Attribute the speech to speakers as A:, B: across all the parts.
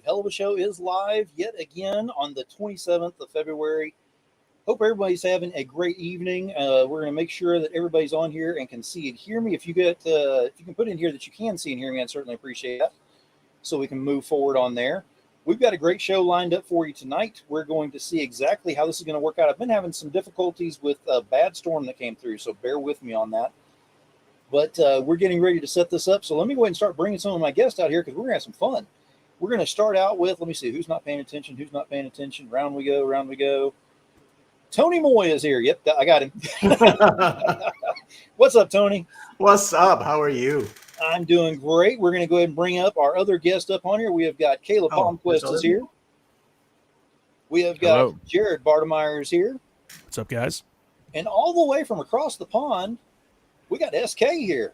A: Hell of a Show is live yet again on the 27th of February. Hope everybody's having a great evening. We're going to make sure that everybody's on here and can see and hear me. If you can put in here that you can see and hear me, I'd certainly appreciate that. So we can move forward on there. We've got a great show lined up for you tonight. We're going to see exactly how this is going to work out. I've been having some difficulties with a bad storm that came through, so bear with me on that. But we're getting ready to set this up. So let me go ahead and start bringing some of my guests out here because we're going to have some fun. We're going to start out with, let me see, who's not paying attention, who's not paying attention. Round we go, round we go. Tony Moy is here. Yep, I got him. What's up, Tony?
B: What's up? How are you?
A: I'm doing great. We're going to go ahead and bring up our other guest up on here. We have got Caleb Palmquist is here. We have got Jared Bartemeyer is here.
C: What's up, guys?
A: And all the way from across the pond, we got SK here.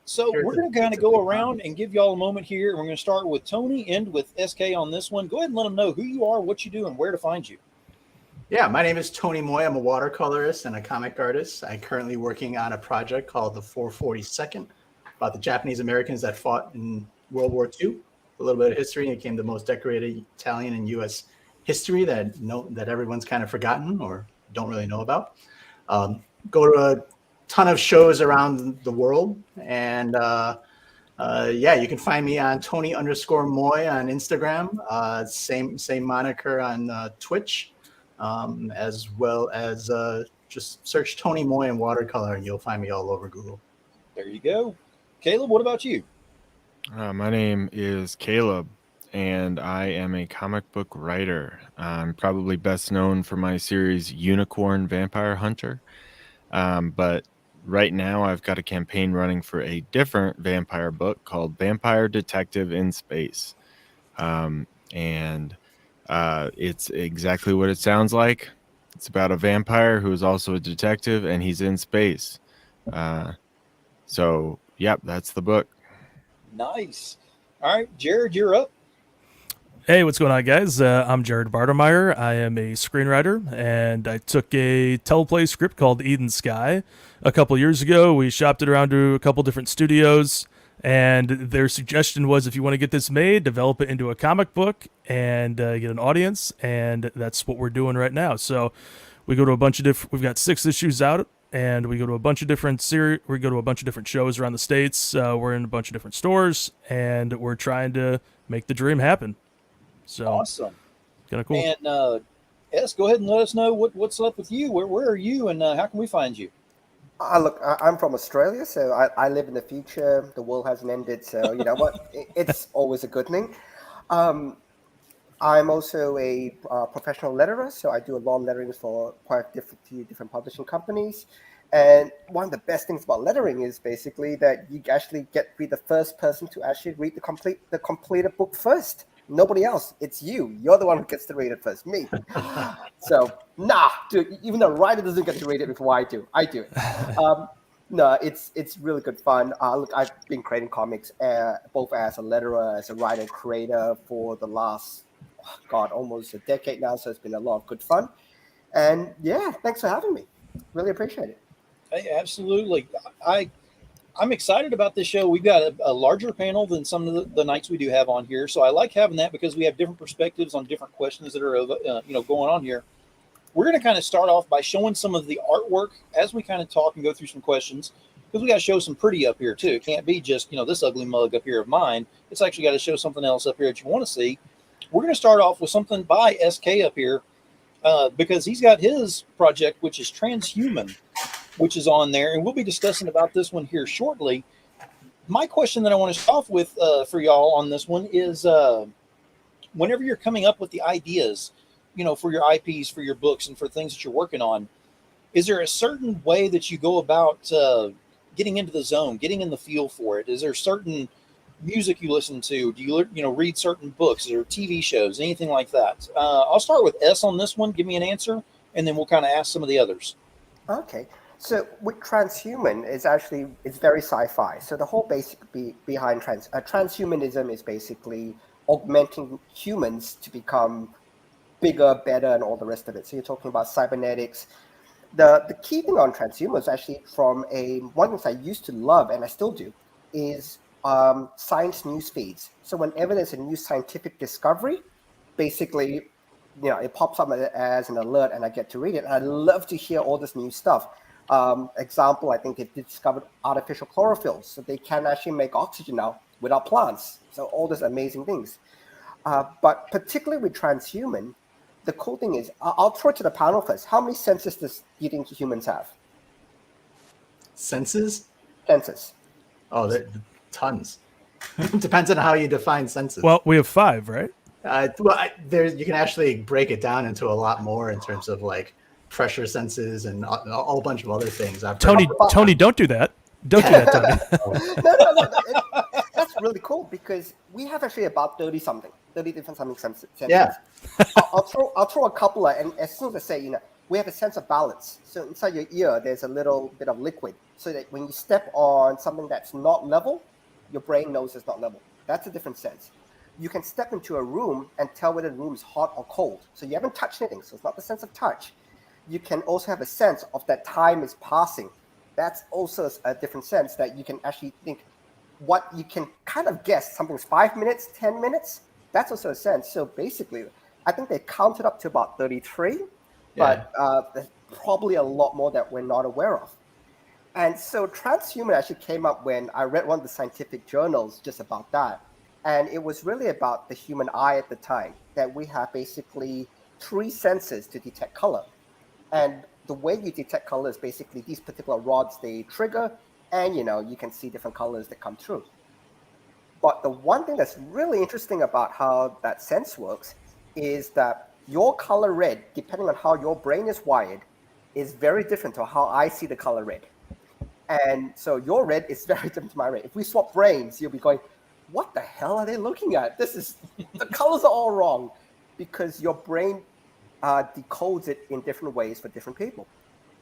A: So we're going to kind of go around and give y'all a moment here. And we're going to start with Tony, end with SK on this one. Go ahead and let them know who you are, what you do, and where to find you.
B: Yeah, my name is Tony Moy. I'm a watercolorist and a comic artist. I'm currently working on a project called the 442nd about the Japanese Americans that fought in World War II. A little bit of history. It became the most decorated Italian in U.S. history that everyone's kind of forgotten or don't really know about. Go to a ton of shows around the world. And you can find me on Tony_Moy on Instagram. Same moniker on Twitch. As well as just search Tony Moy and watercolor and you'll find me all over Google.
A: There you go. Caleb, what about you?
D: My name is Caleb, and I am a comic book writer. I'm probably best known for my series Unicorn Vampire Hunter. But right now I've got a campaign running for a different vampire book called Vampire Detective in Space. It's exactly what it sounds like. It's about a vampire who is also a detective, and he's in space. That's the book.
A: Nice. All right, Jared, you're up.
C: Hey, what's going on, guys? I'm Jared Bartemeyer. I am a screenwriter, and I took a teleplay script called Eden Sky a couple years ago. We shopped it around to a couple different studios, and their suggestion was, if you want to get this made, develop it into a comic book and get an audience, and that's what we're doing right now. So we go to a bunch of different. We've got 6 issues out, and we go to a bunch of different We go to a bunch of different shows around the states. We're in a bunch of different stores, and we're trying to make the dream happen. So
A: awesome,
C: kind of cool.
A: And go ahead and let us know what's up with you. Where are you, and how can we find you?
E: I'm from Australia, so I live in the future. The world hasn't ended, so you know what? It's always a good thing. I'm also a professional letterer, so I do a lot of lettering for quite a few different publishing companies. And one of the best things about lettering is basically that you actually get to be the first person to actually read the completed book first. Nobody else. It's you. You're the one who gets to read it first. Me. So, dude, even the writer doesn't get to read it before I do. I do it. It's really good fun. I've been creating comics both as a letterer, as a writer and creator for the last, almost a decade now. So it's been a lot of good fun. And yeah, thanks for having me. Really appreciate it.
A: Hey, absolutely. I'm excited about this show. We've got a larger panel than some of the nights we do have on here. So I like having that because we have different perspectives on different questions that are going on here. We're going to kind of start off by showing some of the artwork as we kind of talk and go through some questions, because we got to show some pretty up here too. It can't be just, this ugly mug up here of mine. It's actually got to show something else up here that you want to see. We're going to start off with something by SK up here because he's got his project, which is Transhuman, which is on there, and we'll be discussing about this one here shortly. My question that I want to start off with for y'all on this one is whenever you're coming up with the ideas, for your IPs, for your books, and for things that you're working on, is there a certain way that you go about getting into the zone, getting in the feel for it? Is there certain music you listen to? Do you read certain books or TV shows, anything like that? I'll start with S on this one. Give me an answer, and then we'll kind of ask some of the others.
E: Okay. So with transhuman, it's very sci-fi. So the whole basic behind transhumanism is basically augmenting humans to become bigger, better, and all the rest of it. So you're talking about cybernetics. The key thing on transhumans actually one of the things I used to love, and I still do, is science news feeds. So whenever there's a new scientific discovery, basically, it pops up as an alert, and I get to read it. And I love to hear all this new stuff. Example, I think they discovered artificial chlorophyll, so they can actually make oxygen now without plants. So all these amazing things. But particularly with transhuman, the cool thing is, I'll throw it to the panel first. How many senses do you think humans have?
B: Senses?
E: Senses.
B: Oh, tons. Depends on how you define senses.
C: Well, we have 5, right?
B: You can actually break it down into a lot more in terms of like pressure senses and a whole bunch of other things.
C: Tony, don't do that. Don't do that, Tony.
E: No. That's really cool because we have actually about 30 different something senses.
B: Yeah.
E: I'll throw a couple, and as soon as I say, we have a sense of balance. So inside your ear, there's a little bit of liquid, so that when you step on something that's not level, your brain knows it's not level. That's a different sense. You can step into a room and tell whether the room is hot or cold. So you haven't touched anything, so it's not the sense of touch. You can also have a sense of that time is passing. That's also a different sense that you can actually think what you can kind of guess. Something's 5 minutes, 10 minutes. That's also a sense. So basically, I think they counted up to about 33, but there's probably a lot more that we're not aware of. And so transhuman actually came up when I read one of the scientific journals just about that. And it was really about the human eye at the time, that we have basically 3 senses to detect color. And the way you detect color is basically these particular rods, they trigger, and you can see different colors that come through. But the one thing that's really interesting about how that sense works is that your color red, depending on how your brain is wired, is very different to how I see the color red. And so your red is very different to my red. If we swap brains, you'll be going, what the hell are they looking at? The colors are all wrong, because your brain decodes it in different ways for different people.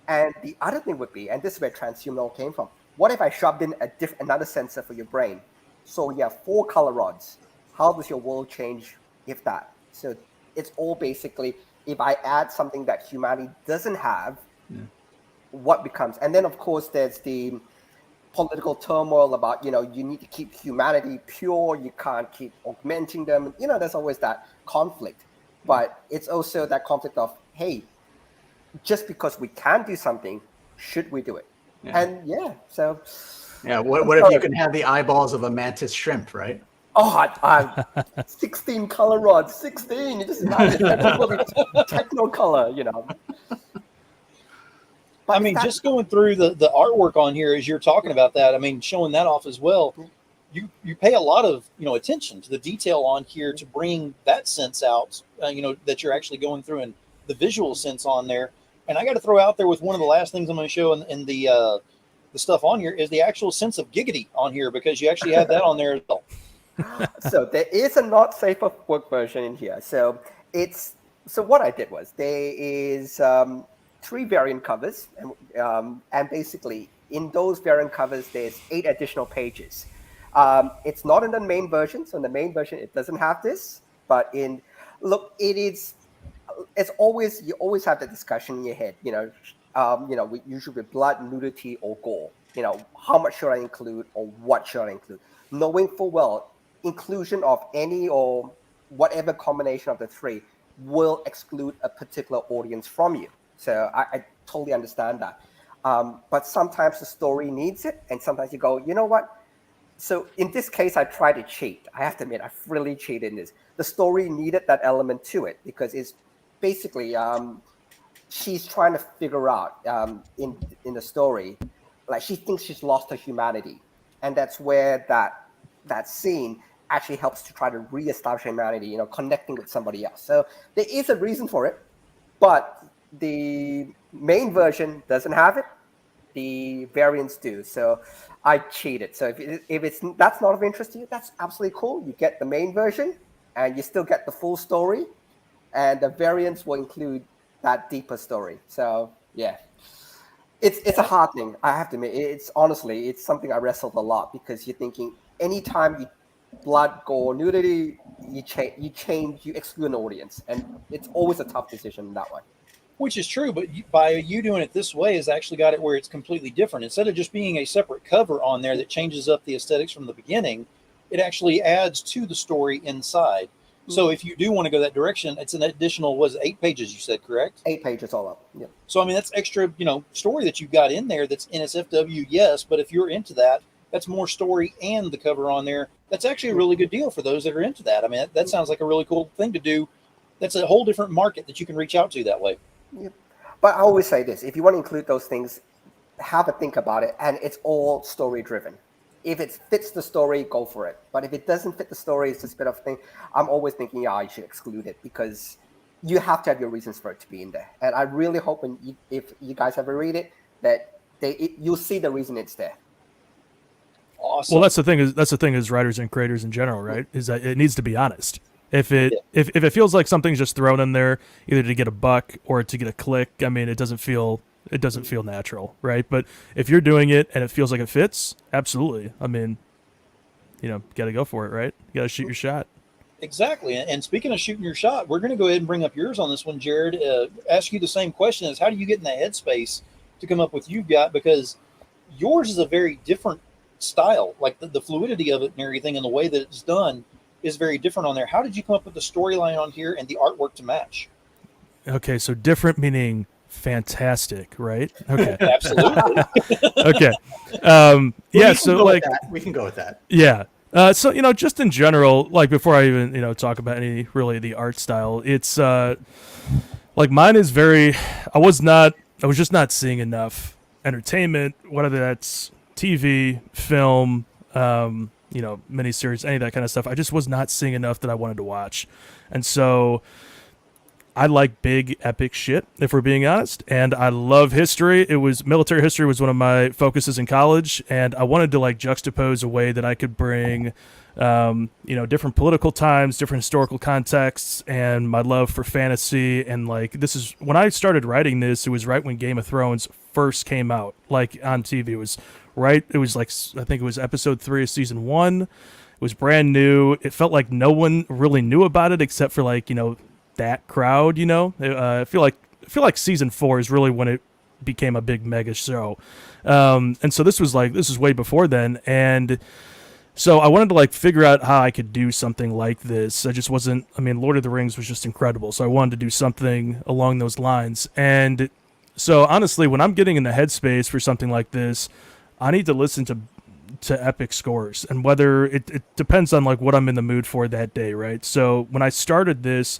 E: And the other thing would be, and this is where transhuman all came from, what if I shoved in another sensor for your brain? So you have 4 color rods. How does your world change if that? So it's all basically, if I add something that humanity doesn't have, what becomes? And then, of course, there's the political turmoil about, you need to keep humanity pure. You can't keep augmenting them. There's always that conflict. But it's also that conflict of, hey, just because we can do something, should we do it?
B: Yeah.
E: And so...
B: Yeah, what if you can have the eyeballs of a mantis shrimp, right?
E: Oh, 16 color rods, 16. This is not technicolor,
A: But I mean, just going through the artwork on here as you're talking about that, I mean, showing that off as well, you pay a lot of attention to the detail on here to bring that sense out, that you're actually going through, and the visual sense on there. And I got to throw out there with one of the last things I'm going to show in the stuff on here is the actual sense of giggity on here, because you actually have that on there as well.
E: So there is a not safe for work version in here. So what I did was there is 3 variant covers, and basically in those variant covers there's 8 additional pages. It's not in the main version, so in the main version it doesn't have this. But it's always, you always have the discussion in your head. Usually with blood, nudity, or gore. How much should I include, or what should I include? Knowing full well, inclusion of any or whatever combination of the 3 will exclude a particular audience from you. So I totally understand that. But sometimes the story needs it, and sometimes you go, you know what? So in this case, I try to cheat. I have to admit, I've really cheated in this. The story needed that element to it, because it's basically she's trying to figure out in the story, like, she thinks she's lost her humanity, and that's where that scene actually helps to try to reestablish humanity, connecting with somebody else. So there is a reason for it, but the main version doesn't have it. The variants do. So I cheated. So if that's not of interest to you, that's absolutely cool. You get the main version, and you still get the full story, and the variants will include that deeper story. So yeah, it's a hard thing. I have to admit, it's something I wrestled a lot, because you're thinking anytime you blood, gore, nudity, you exclude an audience, and it's always a tough decision in that way.
A: Which is true, but by you doing it this way has actually got it where it's completely different. Instead of just being a separate cover on there that changes up the aesthetics from the beginning, it actually adds to the story inside. So if you do want to go that direction, it's an additional, was it 8 pages you said, correct?
E: 8 pages all up. Yeah.
A: So, I mean, that's extra, story that you've got in there that's NSFW, yes, but if you're into that, that's more story and the cover on there. That's actually a really good deal for those that are into that. I mean, that sounds like a really cool thing to do. That's a whole different market that you can reach out to that way.
E: Yep. But I always say this, if you want to include those things, have a think about it, and it's all story driven. If it fits the story, go for it. But if it doesn't fit the story, it's just a bit of a thing. I'm always thinking, I should exclude it, because you have to have your reasons for it to be in there. And I really hope if you guys ever read it, that you'll see the reason it's there.
A: Awesome.
C: Well, that's the thing is writers and creators in general, right? Is that it needs to be honest. If it feels like something's just thrown in there either to get a buck or to get a click, I mean, it doesn't feel natural, right? But if you're doing it and it feels like it fits, absolutely. I mean, got to go for it, right? You got to shoot your shot.
A: Exactly. And speaking of shooting your shot, we're going to go ahead and bring up yours on this one, Jared. Ask you the same question: is how do you get in that headspace to come up with you've got? Because yours is a very different style, like the fluidity of it and everything, and the way that it's done is very different on there. How did you come up with the storyline on here and the artwork to match?
C: Okay, so different meaning fantastic, right? Okay.
A: Absolutely.
C: Okay. Yeah, so like
B: we can go with that.
C: Yeah. So just in general, like before I even talk about any really the art style, it's like mine is very. I was just not seeing enough entertainment, whether that's TV, film, miniseries, any of that kind of stuff. I just was not seeing enough that I wanted to watch. And so I like big epic shit, if we're being honest. And I love history. Military history was one of my focuses in college. And I wanted to like juxtapose a way that I could bring, different political times, different historical contexts, and my love for fantasy. And like, this is when I started writing this, it was right when Game of Thrones first came out, like on TV. It was like, I think it was episode 3 of season 1. It was brand new. It felt like no one really knew about it except for like, that crowd, I feel like season 4 is really when it became a big mega show. And so this was way before then. And so I wanted to like figure out how I could do something like this. Lord of the Rings was just incredible. So I wanted to do something along those lines. And so honestly, when I'm getting in the headspace for something like this, I need to listen to epic scores, and whether it depends on like what I'm in the mood for that day, right? So when I started this,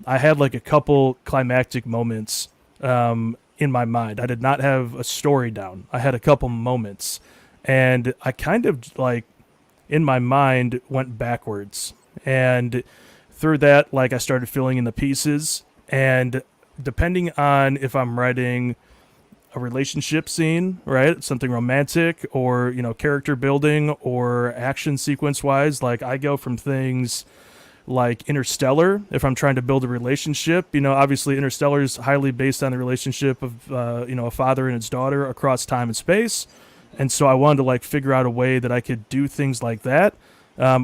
C: I had like a couple climactic moments in my mind. I did not have a story down. I had a couple moments, and I kind of like in my mind went backwards, and through that, like I started filling in the pieces, and depending on if I'm writing a relationship scene, right? Something romantic or, character building or action sequence wise. Like I go from things like Interstellar, if I'm trying to build a relationship, obviously Interstellar is highly based on the relationship of, a father and his daughter across time and space. And so I wanted to like figure out a way that I could do things like that. I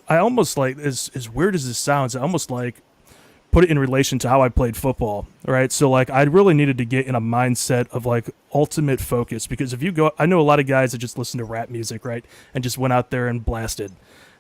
C: almost like, as weird as this sounds, I almost like put it in relation to how I played football, right? So like I really needed to get in a mindset of like ultimate focus, because I know a lot of guys that just listen to rap music, right? And just went out there and blasted.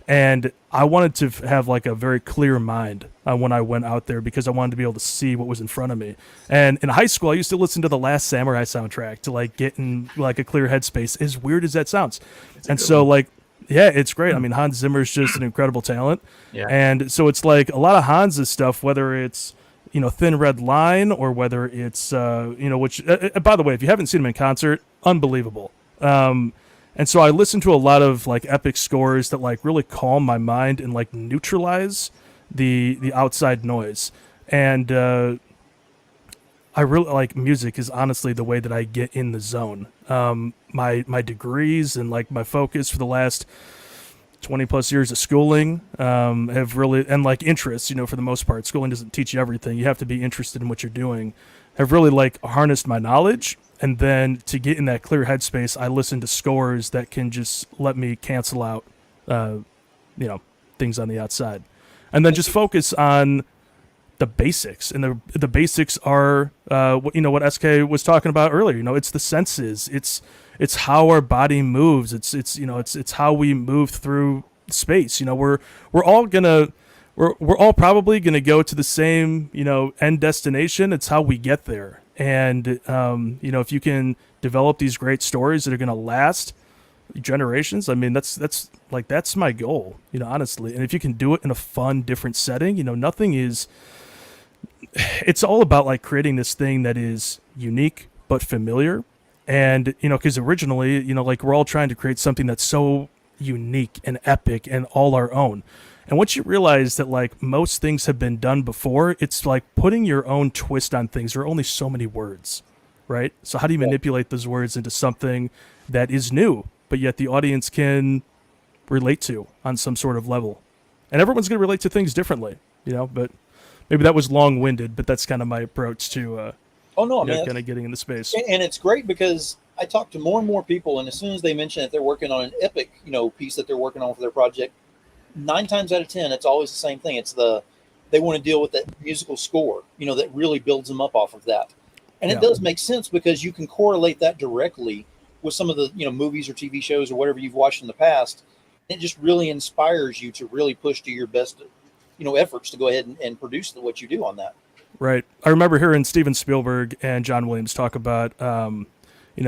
C: And I wanted to have like a very clear mind when I went out there, because I wanted to be able to see what was in front of me. And in high school, I used to listen to the Last Samurai soundtrack to like get in like a clear headspace, as weird as that sounds. And so like, yeah, it's great. I mean, Hans Zimmer is just an incredible talent. Yeah. And so it's like a lot of Hans's stuff, whether it's, Thin Red Line or whether it's, which, by the way, if you haven't seen him in concert, unbelievable. And so I listen to a lot of like epic scores that like really calm my mind and like neutralize the outside noise. And I really like music is honestly the way that I get in the zone. My degrees and like my focus for the last 20 plus years of schooling have really, and like interests, for the most part, schooling doesn't teach you everything. You have to be interested in what you're doing. Have really like harnessed my knowledge. And then to get in that clear headspace, I listen to scores that can just let me cancel out, things on the outside. And then just focus on the basics, and the basics are what SK was talking about earlier. It's the senses, it's how our body moves, it's how we move through space. We're all probably gonna go to the same end destination. It's how we get there. And if you can develop these great stories that are gonna last generations, I mean, that's my goal, honestly. And if you can do it in a fun, different setting, nothing is. It's all about like creating this thing that is unique but familiar. And because originally, like we're all trying to create something that's so unique and epic and all our own. And once you realize that like most things have been done before, it's like putting your own twist on things. There are only so many words, right? So how do you manipulate those words into something that is new, but yet the audience can relate to on some sort of level? And everyone's going to relate to things differently, but maybe that was long-winded, but that's kind of my approach to kind of getting into space.
A: And it's great because I talk to more and more people, and as soon as they mention that they're working on an epic, piece that they're working on for their project, 9 times out of 10, it's always the same thing. It's they want to deal with that musical score, that really builds them up off of that. And it does make sense because you can correlate that directly with some of the, movies or TV shows or whatever you've watched in the past. It just really inspires you to really push to your best, efforts to go ahead and produce what you do on that.
C: Right. I remember hearing Steven Spielberg and John Williams talk about,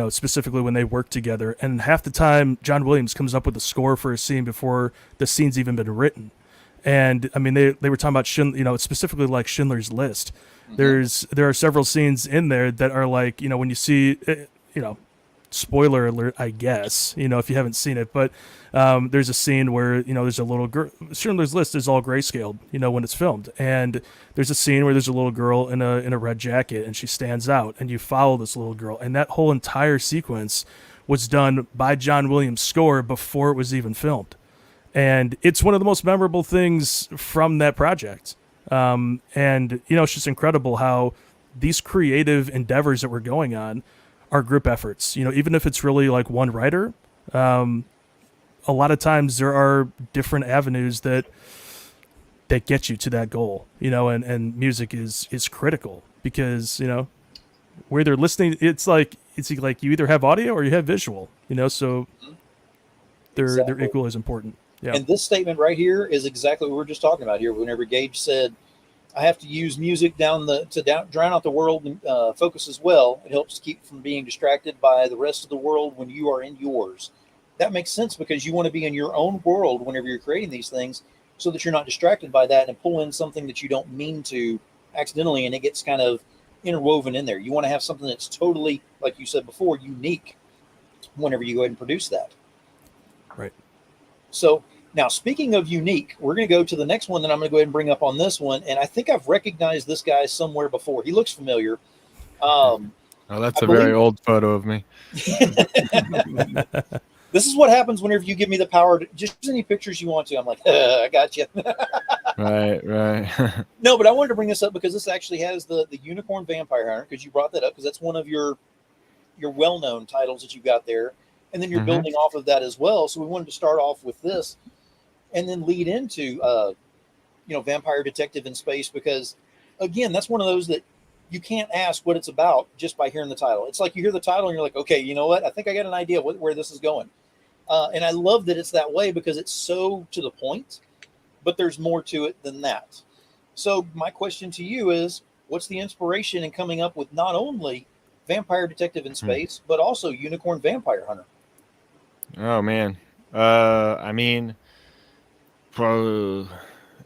C: specifically when they work together. And half the time, John Williams comes up with a score for a scene before the scene's even been written. And I mean, they were talking about specifically like Schindler's List. Mm-hmm. There are several scenes in there that are like, when you see, spoiler alert, I guess, if you haven't seen it, but there's a scene where, there's a little girl. Schindler's List is all grayscaled, when it's filmed. And there's a scene where there's a little girl in a red jacket and she stands out and you follow this little girl. And that whole entire sequence was done by John Williams' score before it was even filmed. And it's one of the most memorable things from that project. And, it's just incredible how these creative endeavors that we're going on are group efforts. Even if it's really like one writer, a lot of times there are different avenues that get you to that goal, and music is critical because, where they're listening, it's like you either have audio or you have visual, so they're equally as important. Yeah.
A: And this statement right here is exactly what we were just talking about here. Whenever Gage said, I have to use music to drown out the world and focus as well. It helps keep from being distracted by the rest of the world when you are in yours. That makes sense because you want to be in your own world whenever you're creating these things so that you're not distracted by that and pull in something that you don't mean to accidentally, and it gets kind of interwoven in there. You want to have something that's totally, like you said before, unique whenever you go ahead and produce that.
C: Right.
A: So now, speaking of unique, we're going to go to the next one that I'm going to go ahead and bring up on this one. And I think I've recognized this guy somewhere before. He looks familiar.
D: That's a very old photo of me.
A: This is what happens whenever you give me the power to just use any pictures you want to. I'm like, I got you.
D: Right.
A: No, but I wanted to bring this up because this actually has the Unicorn Vampire Hunter, because you brought that up, because that's one of your well-known titles that you got there. And then you're building off of that as well. So we wanted to start off with this and then lead into, Vampire Detective in Space, because, again, that's one of those that you can't ask what it's about just by hearing the title. It's like you hear the title and you're like, okay, you know what? I think I got an idea where this is going. And I love that it's that way because it's so to the point, but there's more to it than that. So my question to you is, what's the inspiration in coming up with not only Vampire Detective in Space, but also Unicorn Vampire Hunter?
D: Oh, man. I mean,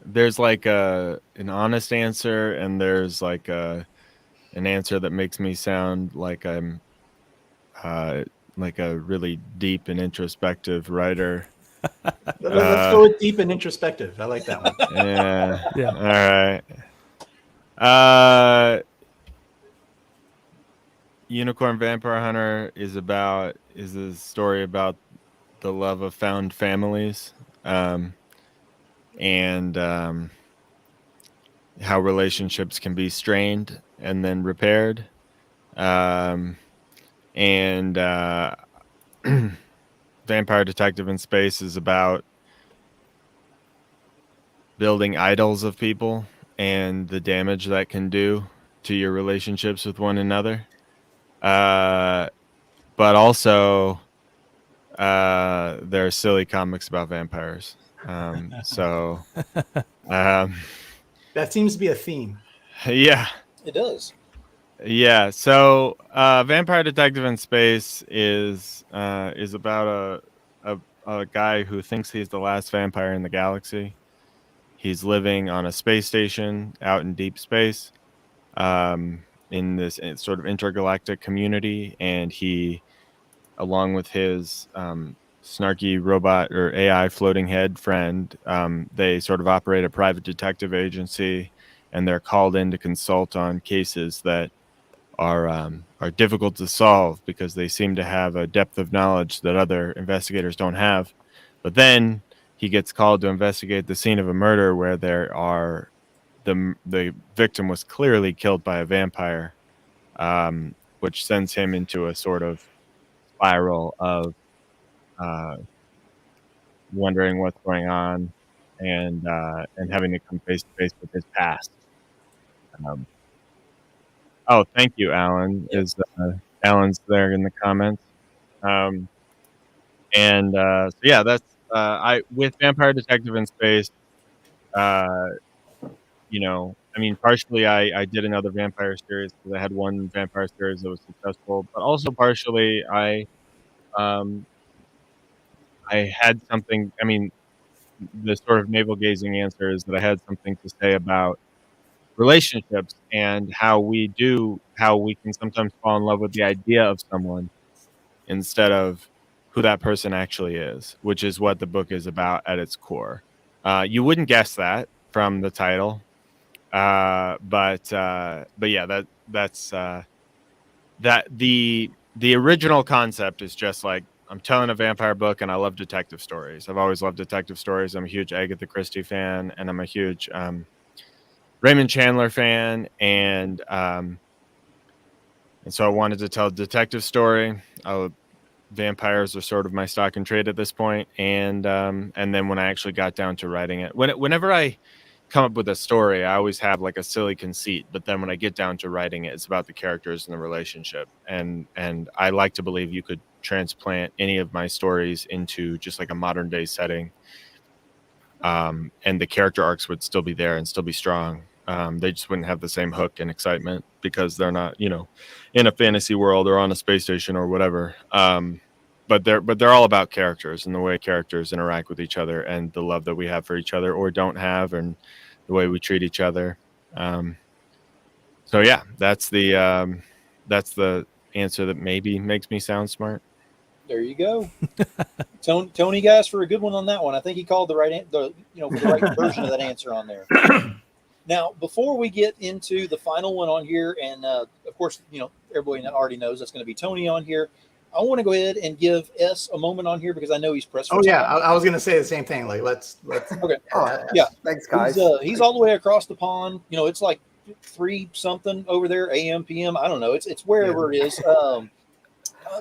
D: there's like an honest answer, and there's like an answer that makes me sound like I'm like a really deep and introspective writer.
B: Let's go with deep and introspective. I like that one.
D: Yeah. All right. Unicorn Vampire Hunter is a story about the love of found families, and how relationships can be strained and then repaired. And Vampire Detective in Space is about building idols of people and the damage that can do to your relationships with one another. But also, there are silly comics about vampires. So,
B: That seems to be a theme.
D: yeah.
A: It does.
D: Yeah, so Vampire Detective in Space is about a guy who thinks he's the last vampire in the galaxy. He's living on a space station out in deep space, in this sort of intergalactic community, and he, along with his snarky robot or AI floating head friend, they sort of operate a private detective agency, and they're called in to consult on cases that are difficult to solve because they seem to have a depth of knowledge that other investigators don't have. But then he gets called to investigate the scene of a murder where the victim was clearly killed by a vampire, which sends him into a sort of spiral of uh, wondering what's going on and having to come face to face with his past. Um, Oh, thank you, Alan.
A: Yep.
D: Is Alan's there in the comments? Um, so yeah, that's I with Vampire Detective in Space. Uh, I mean, partially I did another vampire series because I had one vampire series that was successful, but also partially um, I had something. I mean, the sort of navel gazing answer is that I had something to say about relationships and how we can sometimes fall in love with the idea of someone instead of who that person actually is, which is what the book is about at its core. You wouldn't guess that from the title, but yeah, that the original concept is just like I'm telling a vampire book, and I love detective stories. I've always loved detective stories. I'm a huge Agatha Christie fan, and I'm a huge Raymond Chandler fan, and so I wanted to tell a detective story. Vampires are sort of my stock and trade at this point, and then when I actually got down to writing it, whenever I come up with a story, I always have like a silly conceit, but then when I get down to writing it, it's about the characters and the relationship, and I like to believe you could transplant any of my stories into just like a modern day setting, and the character arcs would still be there and still be strong. They just wouldn't have the same hook and excitement because they're not, in a fantasy world or on a space station or whatever. But they're all about characters and the way characters interact with each other and the love that we have for each other or don't have, and the way we treat each other. So yeah, that's the answer that maybe makes me sound smart.
A: There you go. Tony, guys, for a good one on that one. I think he called the right for the right version of that answer on there. Now, before we get into the final one on here, and of course, everybody already knows that's going to be Tony on here. I want to go ahead and give S a moment on here because I know he's pressed for
B: Oh yeah,
A: time.
B: I was gonna say the same thing. Like let's.
A: Okay.
E: Yeah. Thanks, guys.
A: He's all the way across the pond. It's like 3 something over there, AM, PM. I don't know. It's wherever it is.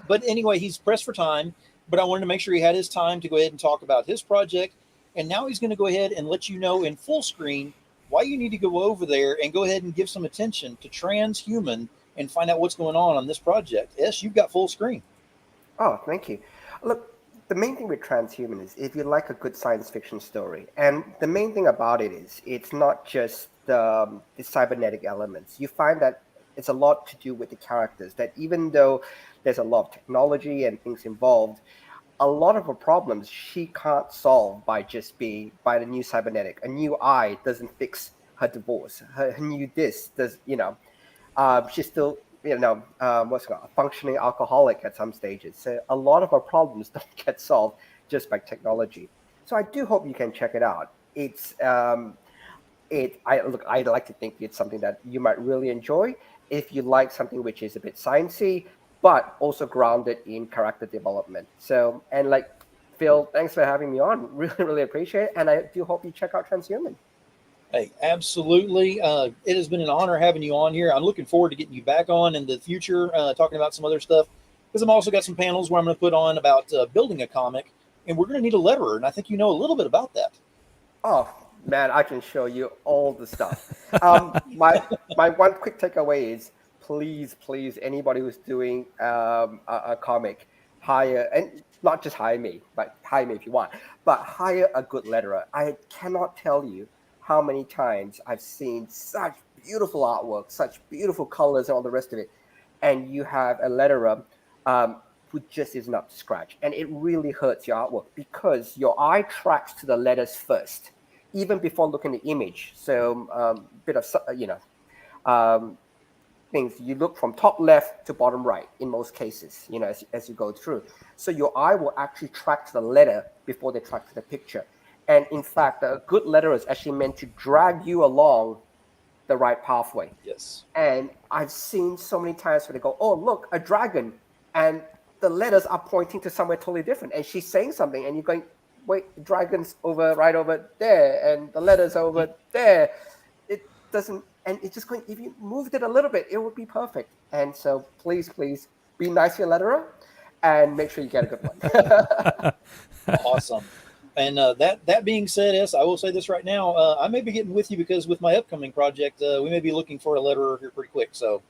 A: But anyway, he's pressed for time. But I wanted to make sure he had his time to go ahead and talk about his project. And now he's going to go ahead and let you know in full screen why you need to go over there and go ahead and give some attention to transhuman and find out what's going on this project. S, you've got full screen.
E: Oh, thank you. Look, the main thing with transhuman is if you like a good science fiction story, and the main thing about it is it's not just the cybernetic elements. You find that it's a lot to do with the characters, that even though there's a lot of technology and things involved, a lot of her problems she can't solve by the new cybernetic. A new eye doesn't fix her divorce. Her new this does, she's still, a functioning alcoholic at some stages. So a lot of our problems don't get solved just by technology. So I do hope you can check it out. I'd like to think it's something that you might really enjoy if you like something which is a bit sciencey, but also grounded in character development. So, and like Phil, thanks for having me on. Really, really appreciate it. And I do hope you check out Transhuman.
A: Hey, absolutely. It has been an honor having you on here. I'm looking forward to getting you back on in the future, talking about some other stuff, because I've also got some panels where I'm going to put on about building a comic, and we're going to need a letterer, and I think you know a little bit about that.
E: Oh, Man, I can show you all the stuff. My one quick takeaway is please, anybody who's doing a comic, hire, and not just hire me, but hire me if you want, but hire a good letterer. I cannot tell you how many times I've seen such beautiful artwork, such beautiful colors, and all the rest of it, and you have a letterer who just isn't up to scratch, and it really hurts your artwork because your eye tracks to the letters first, even before looking at the image. So bit of things, you look from top left to bottom right in most cases, as you go through. So your eye will actually track to the letter before they track to the picture. And in fact, a good letterer is actually meant to drag you along the right pathway.
A: Yes.
E: And I've seen so many times where they go, oh, look, a dragon. And the letters are pointing to somewhere totally different. And she's saying something, and you're going, wait, the dragon's right over there, and the letters over there. It doesn't, and it's just going, if you moved it a little bit, it would be perfect. And so please be nice to your letterer and make sure you get a good one.
A: Awesome. And that being said, S, I will say this right now. I may be getting with you because with my upcoming project, we may be looking for a letterer here pretty quick. So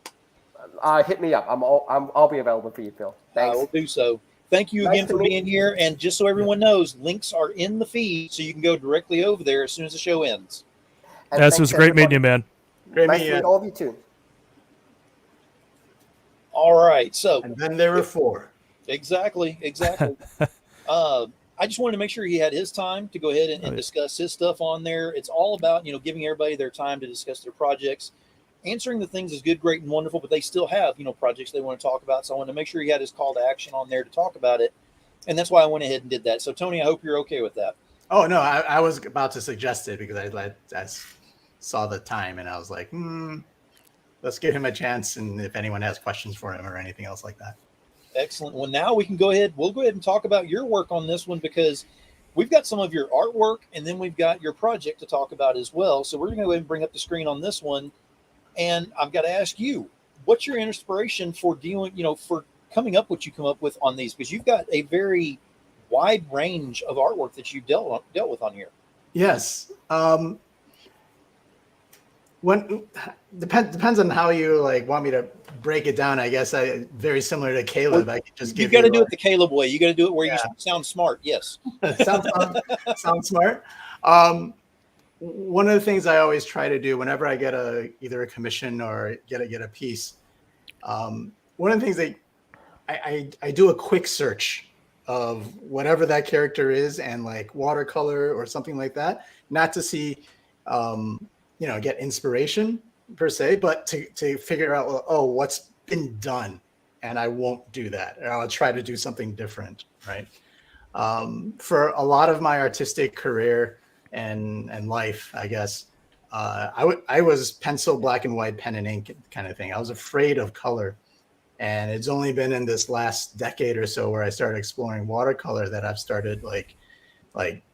E: hit me up. I'll be available for you, Phil. Thanks.
A: I will do so. Thank you again for being here. And just so everyone knows, links are in the feed, so you can go directly over there as soon as the show ends.
C: This was great meeting you, man.
E: Great nice to meet all of you too.
A: All right. So
B: and then there were 4.
A: Exactly. I just wanted to make sure he had his time to go ahead and discuss his stuff on there. It's all about, giving everybody their time to discuss their projects. Answering the things is good, great, and wonderful, but they still have, projects they want to talk about. So I wanted to make sure he had his call to action on there to talk about it. And that's why I went ahead and did that. So, Tony, I hope you're okay with that.
B: Oh, no, I was about to suggest it because I saw the time and I was like, let's give him a chance. And if anyone has questions for him or anything else like that.
A: Excellent. Well, now we'll go ahead and talk about your work on this one because we've got some of your artwork and then we've got your project to talk about as well. So we're going to go ahead and bring up the screen on this one. And I've got to ask you, what's your inspiration for dealing, for coming up what you come up with on these? Because you've got a very wide range of artwork that you've dealt with on here.
B: Yes. When depends on how you want me to break it down. I guess very similar to Caleb. I could just give
A: you got to do it the Caleb way. You got to do it where you sound smart. Yes.
B: sound smart. One of the things I always try to do whenever I get either a commission or get a piece, one of the things that I do a quick search of whatever that character is and watercolor or something like that, not to see, get inspiration per se, but to figure out, what's been done, and I won't do that, or I'll try to do something different, right? For a lot of my artistic career and life, I guess, I was pencil, black and white, pen and ink kind of thing. I was afraid of color. And it's only been in this last decade or so where I started exploring watercolor that I've started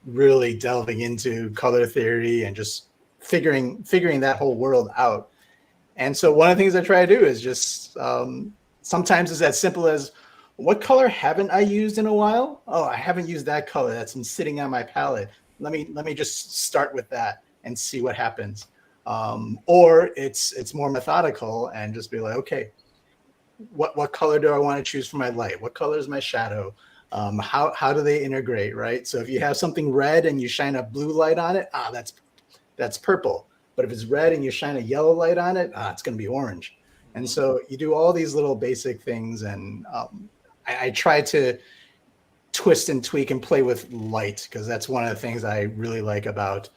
B: really delving into color theory and just figuring that whole world out. And so one of the things I try to do is just sometimes it's as simple as, what color haven't I used in a while? Oh, I haven't used that color. That's been sitting on my palette. Let me just start with that and see what happens. Or it's more methodical and just be like, okay, what color do I want to choose for my light? What color is my shadow? How do they integrate, right? So if you have something red and you shine a blue light on it, that's purple. But if it's red and you shine a yellow light on it, it's going to be orange. And so you do all these little basic things, and I try to twist and tweak and play with light, because that's one of the things I really like about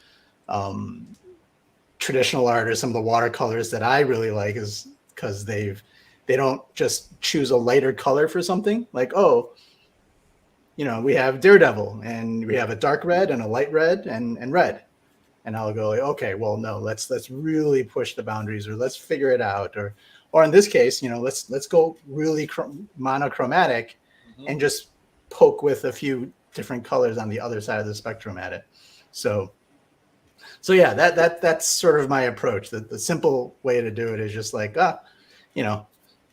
B: traditional art, or some of the watercolors that I really like, is because they don't just choose a lighter color for something. Like, we have Daredevil and we have a dark red and a light red and red. And I'll go, okay, well, no, let's really push the boundaries, or let's figure it out. Or in this case, let's go really monochromatic and just poke with a few different colors on the other side of the spectrum at it. So yeah, that's sort of my approach. The simple way to do it is just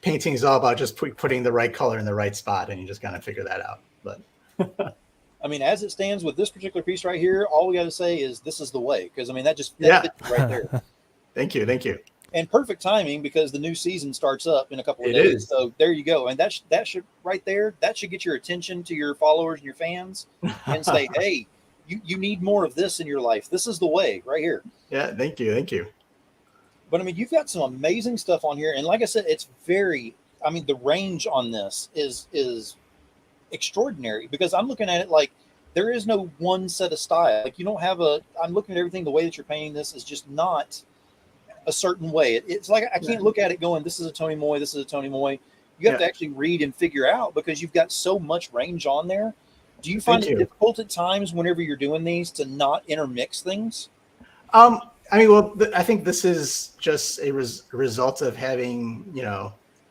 B: painting is all about just putting the right color in the right spot, and you just kind of figure that out. But
A: I mean, as it stands with this particular piece right here, all we got to say is this is the way, because I mean that
B: Yeah.
A: fits you right there.
B: Thank you.
A: And perfect timing because the new season starts up in a couple of
B: It
A: days.
B: is.
A: So there you go. And that should right there, that should get your attention to your followers and your fans and say, hey, you need more of this in your life. This is the way right here.
B: Yeah, thank you.
A: But I mean, you've got some amazing stuff on here. And like I said, it's very, I mean, the range on this is extraordinary because I'm looking at it like there is no one set of style. Like you don't have I'm looking at everything, the way that you're painting this is just not a certain way. It's like I can't look at it going, this is a Tony Moy, this is a Tony Moy. You have to actually read and figure out because you've got so much range on there. Do you find it difficult at times whenever you're doing these to not intermix things?
B: I mean, well, I think this is just a result of having,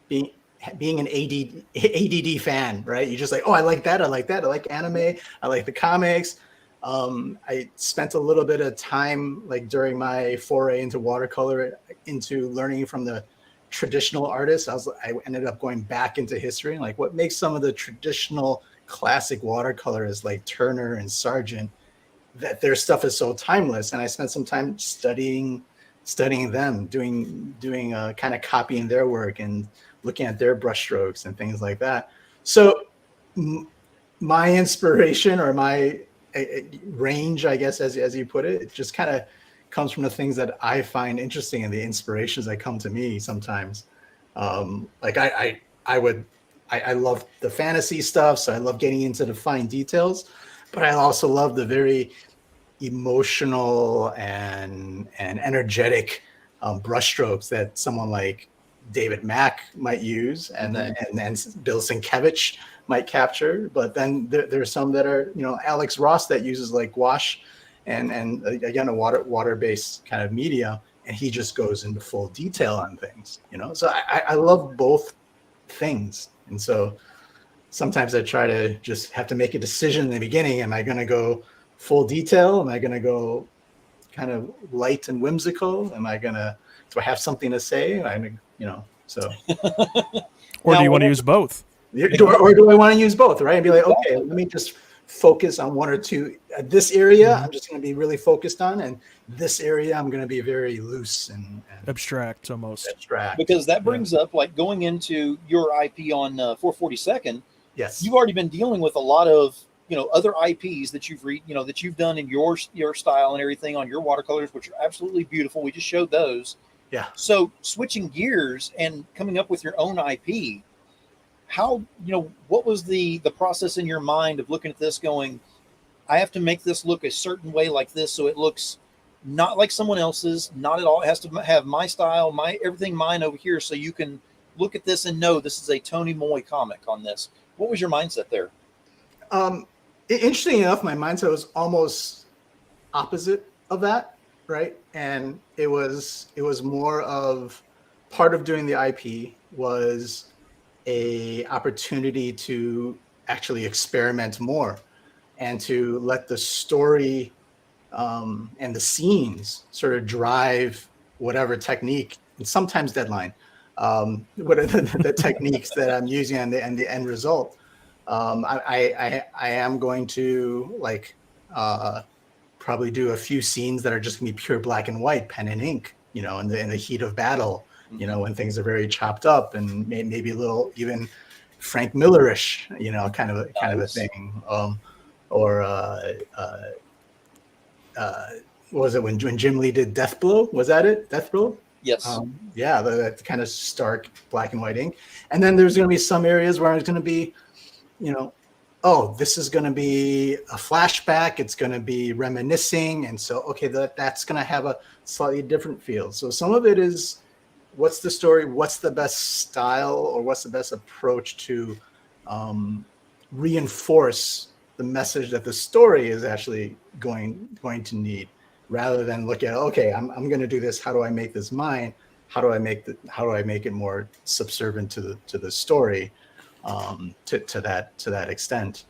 B: being an ADD fan, right? You're just like, oh, I like that. I like anime. I like the comics. I spent a little bit of time, like during my foray into watercolor, into learning from the traditional artists. I ended up going back into history, like what makes some of the traditional classic watercolorists like Turner and Sargent, that their stuff is so timeless. And I spent some time studying them, doing kind of copying their work and looking at their brushstrokes and things like that. So my inspiration or my range, I guess, as you put it just kind of comes from the things that I find interesting and the inspirations that come to me sometimes. Like I love the fantasy stuff, so I love getting into the fine details, but I also love the very emotional and energetic brushstrokes that someone like David Mack might use, and then Bill Sienkiewicz might capture. But then there's some that are, Alex Ross that uses like gouache and again a water-based kind of media, and he just goes into full detail on things. So I love both things, and so sometimes I try to just have to make a decision in the beginning. Am I going to go full detail? Am I going to go kind of light and whimsical? Do I have something to say? So.
C: Or do you want to use both?
B: Or do I want to use both, right? And be like, okay, let me just focus on one or two. This area, I'm just going to be really focused on, and this area, I'm going to be very loose and
C: abstract almost.
B: Abstract.
A: Because that brings up, like, going into your IP on 442nd.
B: Yes,
A: you've already been dealing with a lot of other IPs that you've done in your style and everything on your watercolors, which are absolutely beautiful. We just showed those.
B: Yeah.
A: So switching gears and coming up with your own IP, how, what was the process in your mind of looking at this going, I have to make this look a certain way like this, so it looks not like someone else's, not at all. It has to have my style, everything mine over here, so you can look at this and know this is a Tony Moy comic on this. What was your mindset there?
B: Interesting enough, my mindset was almost opposite of that, right? And it was more of part of doing the IP was a opportunity to actually experiment more and to let the story and the scenes sort of drive whatever technique, and sometimes deadline, what are the techniques that I'm using and the end result. I am going to probably do a few scenes that are just gonna be pure black and white, pen and ink, in the heat of battle, when things are very chopped up and maybe a little even Frank Millerish, kind of a thing. What was it when Jim Lee did Death Blow? Was that it? Death Blow?
A: Yes.
B: That kind of stark black and white ink. And then there's going to be some areas where it's going to be, this is going to be a flashback. It's going to be reminiscing. And so, okay, that's going to have a slightly different feel. So some of it is, what's the story? What's the best style or what's the best approach to reinforce the message that the story is actually going to need, rather than look at, okay, I'm going to do this. How do I make this mine? How do I make it more subservient to the story, to that extent?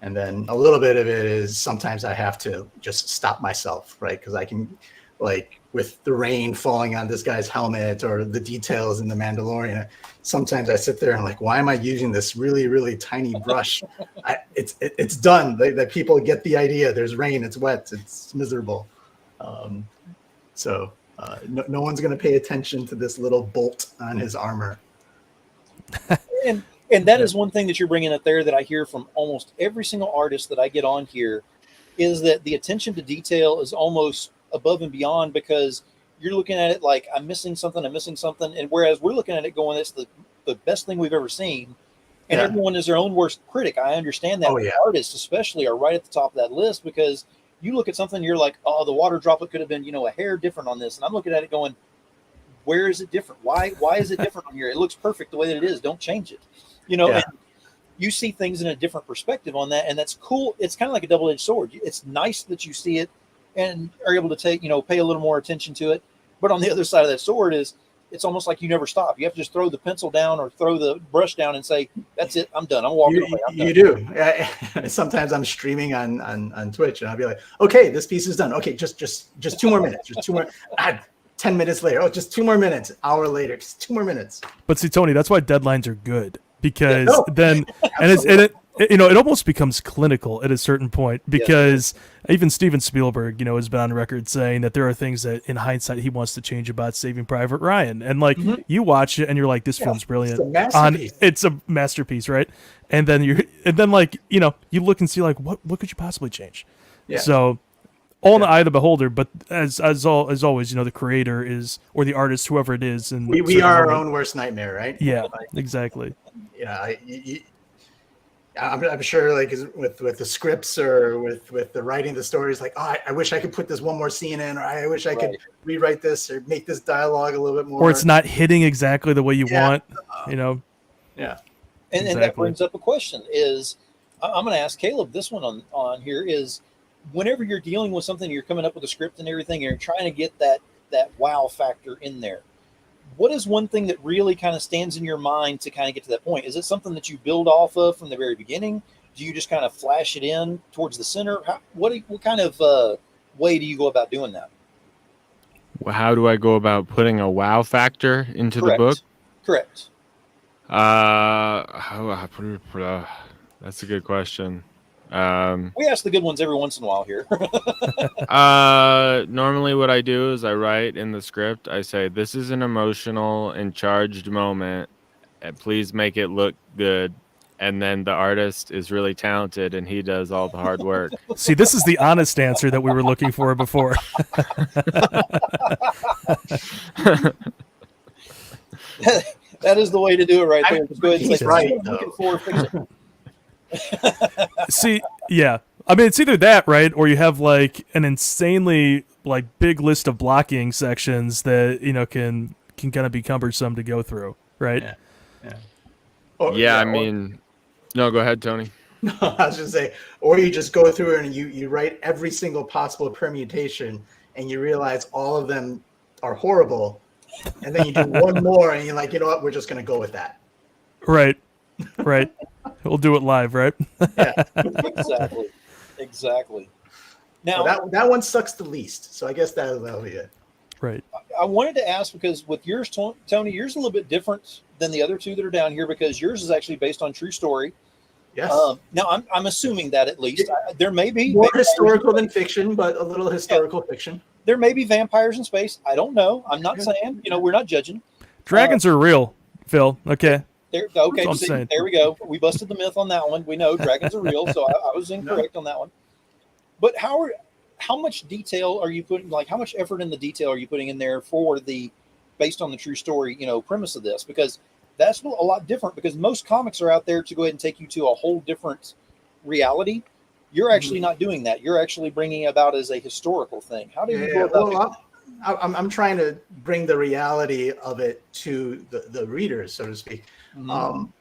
B: And then a little bit of it is sometimes I have to just stop myself, right? Because I can, like with the rain falling on this guy's helmet or the details in the Mandalorian. Sometimes I sit there and I'm like, why am I using this really, really tiny brush? It's done. That people get the idea. There's rain. It's wet. It's miserable. No one's going to pay attention to this little bolt on his armor.
A: And that is one thing that you're bringing up there that I hear from almost every single artist that I get on here, is that the attention to detail is almost above and beyond, because you're looking at it like I'm missing something, and whereas we're looking at it going, it's the best thing we've ever seen, and everyone is their own worst critic. I understand that. Artists especially are right at the top of that list, because you look at something, you're like, oh, the water droplet could have been, a hair different on this, and I'm looking at it going, where is it different? Why is it different on here? It looks perfect the way that it is. Don't change it. And you see things in a different perspective on that, and that's cool. It's kind of like a double-edged sword. It's nice that you see it and are able to pay a little more attention to it. But on the other side of that sword is, it's almost like you never stop. You have to just throw the pencil down or throw the brush down and say, that's it, I'm done. I'm walking away.
B: You do. Sometimes I'm streaming on Twitch and I'll be like, okay, this piece is done. Okay, just 2 more minutes. Just 2 more. 10 minutes later. Oh, just 2 more minutes. Hour later, just 2 more minutes.
C: But see, Tony, that's why deadlines are good, because it almost becomes clinical at a certain point, because even Steven Spielberg, has been on record saying that there are things that in hindsight he wants to change about Saving Private Ryan. And you watch it and you're like, this film's brilliant. It's a masterpiece, right? And then you look and see like, what could you possibly change? Yeah. So all in the eye of the beholder, but as always, the creator is, or the artist, whoever it is, and
B: we are our own worst nightmare, right?
C: Yeah, exactly.
B: Yeah, I'm sure, like with the scripts or with the writing the stories, like, oh, I wish I could put this one more scene in, or I wish I could rewrite this or make this dialogue a little bit more,
C: or it's not hitting exactly the way you want,
B: Yeah,
A: and that brings up a question: is I'm going to ask Caleb this one on here is, whenever you're dealing with something, you're coming up with a script and everything, and you're trying to get that wow factor in there. What is one thing that really kind of stands in your mind to kind of get to that point? Is it something that you build off of from the very beginning? Do you just kind of flash it in towards the center? What kind of way do you go about doing that?
D: Well, how do I go about putting a wow factor into the book?
A: Correct.
D: That's a good question.
A: We ask the good ones every once in a while here.
D: Normally what I do is I write in the script, I say, this is an emotional and charged moment, and please make it look good. And then the artist is really talented and he does all the hard work.
C: See, this is the honest answer that we were looking for before.
A: That is the way to do it right there. Go ahead and say,
B: right.
C: See, yeah. I mean, it's either that, right, or you have like an insanely big list of blocking sections that can kind of be cumbersome to go through, right?
D: Yeah. I mean, no, go ahead, Tony.
B: No, I was just saying, or you just go through and you write every single possible permutation, and you realize all of them are horrible, and then you do one more, and you're like, you know what, we're just going to go with that.
C: Right. We'll do it live, right?
B: Yeah.
A: Exactly. Now
B: that one sucks the least, so I guess that'll be it.
C: Right.
A: I wanted to ask, because with yours, Tony, yours is a little bit different than the other two that are down here, because yours is actually based on true story.
B: Yes.
A: Now I'm assuming that at least there may be
B: more historical than fiction, but a little historical fiction.
A: There may be vampires in space. I don't know. I'm not saying. We're not judging.
C: Dragons are real, Phil. Okay.
A: There we go. We busted the myth on that one. We know dragons are real, so I was incorrect on that one. But how much detail are you putting? Like, how much effort in the detail are you putting in there for based on the true story, premise of this? Because that's a lot different. Because most comics are out there to go ahead and take you to a whole different reality. You're actually not doing that. You're actually bringing it about as a historical thing. How do you go about it?
B: I'm trying to bring the reality of it to the readers, so to speak. On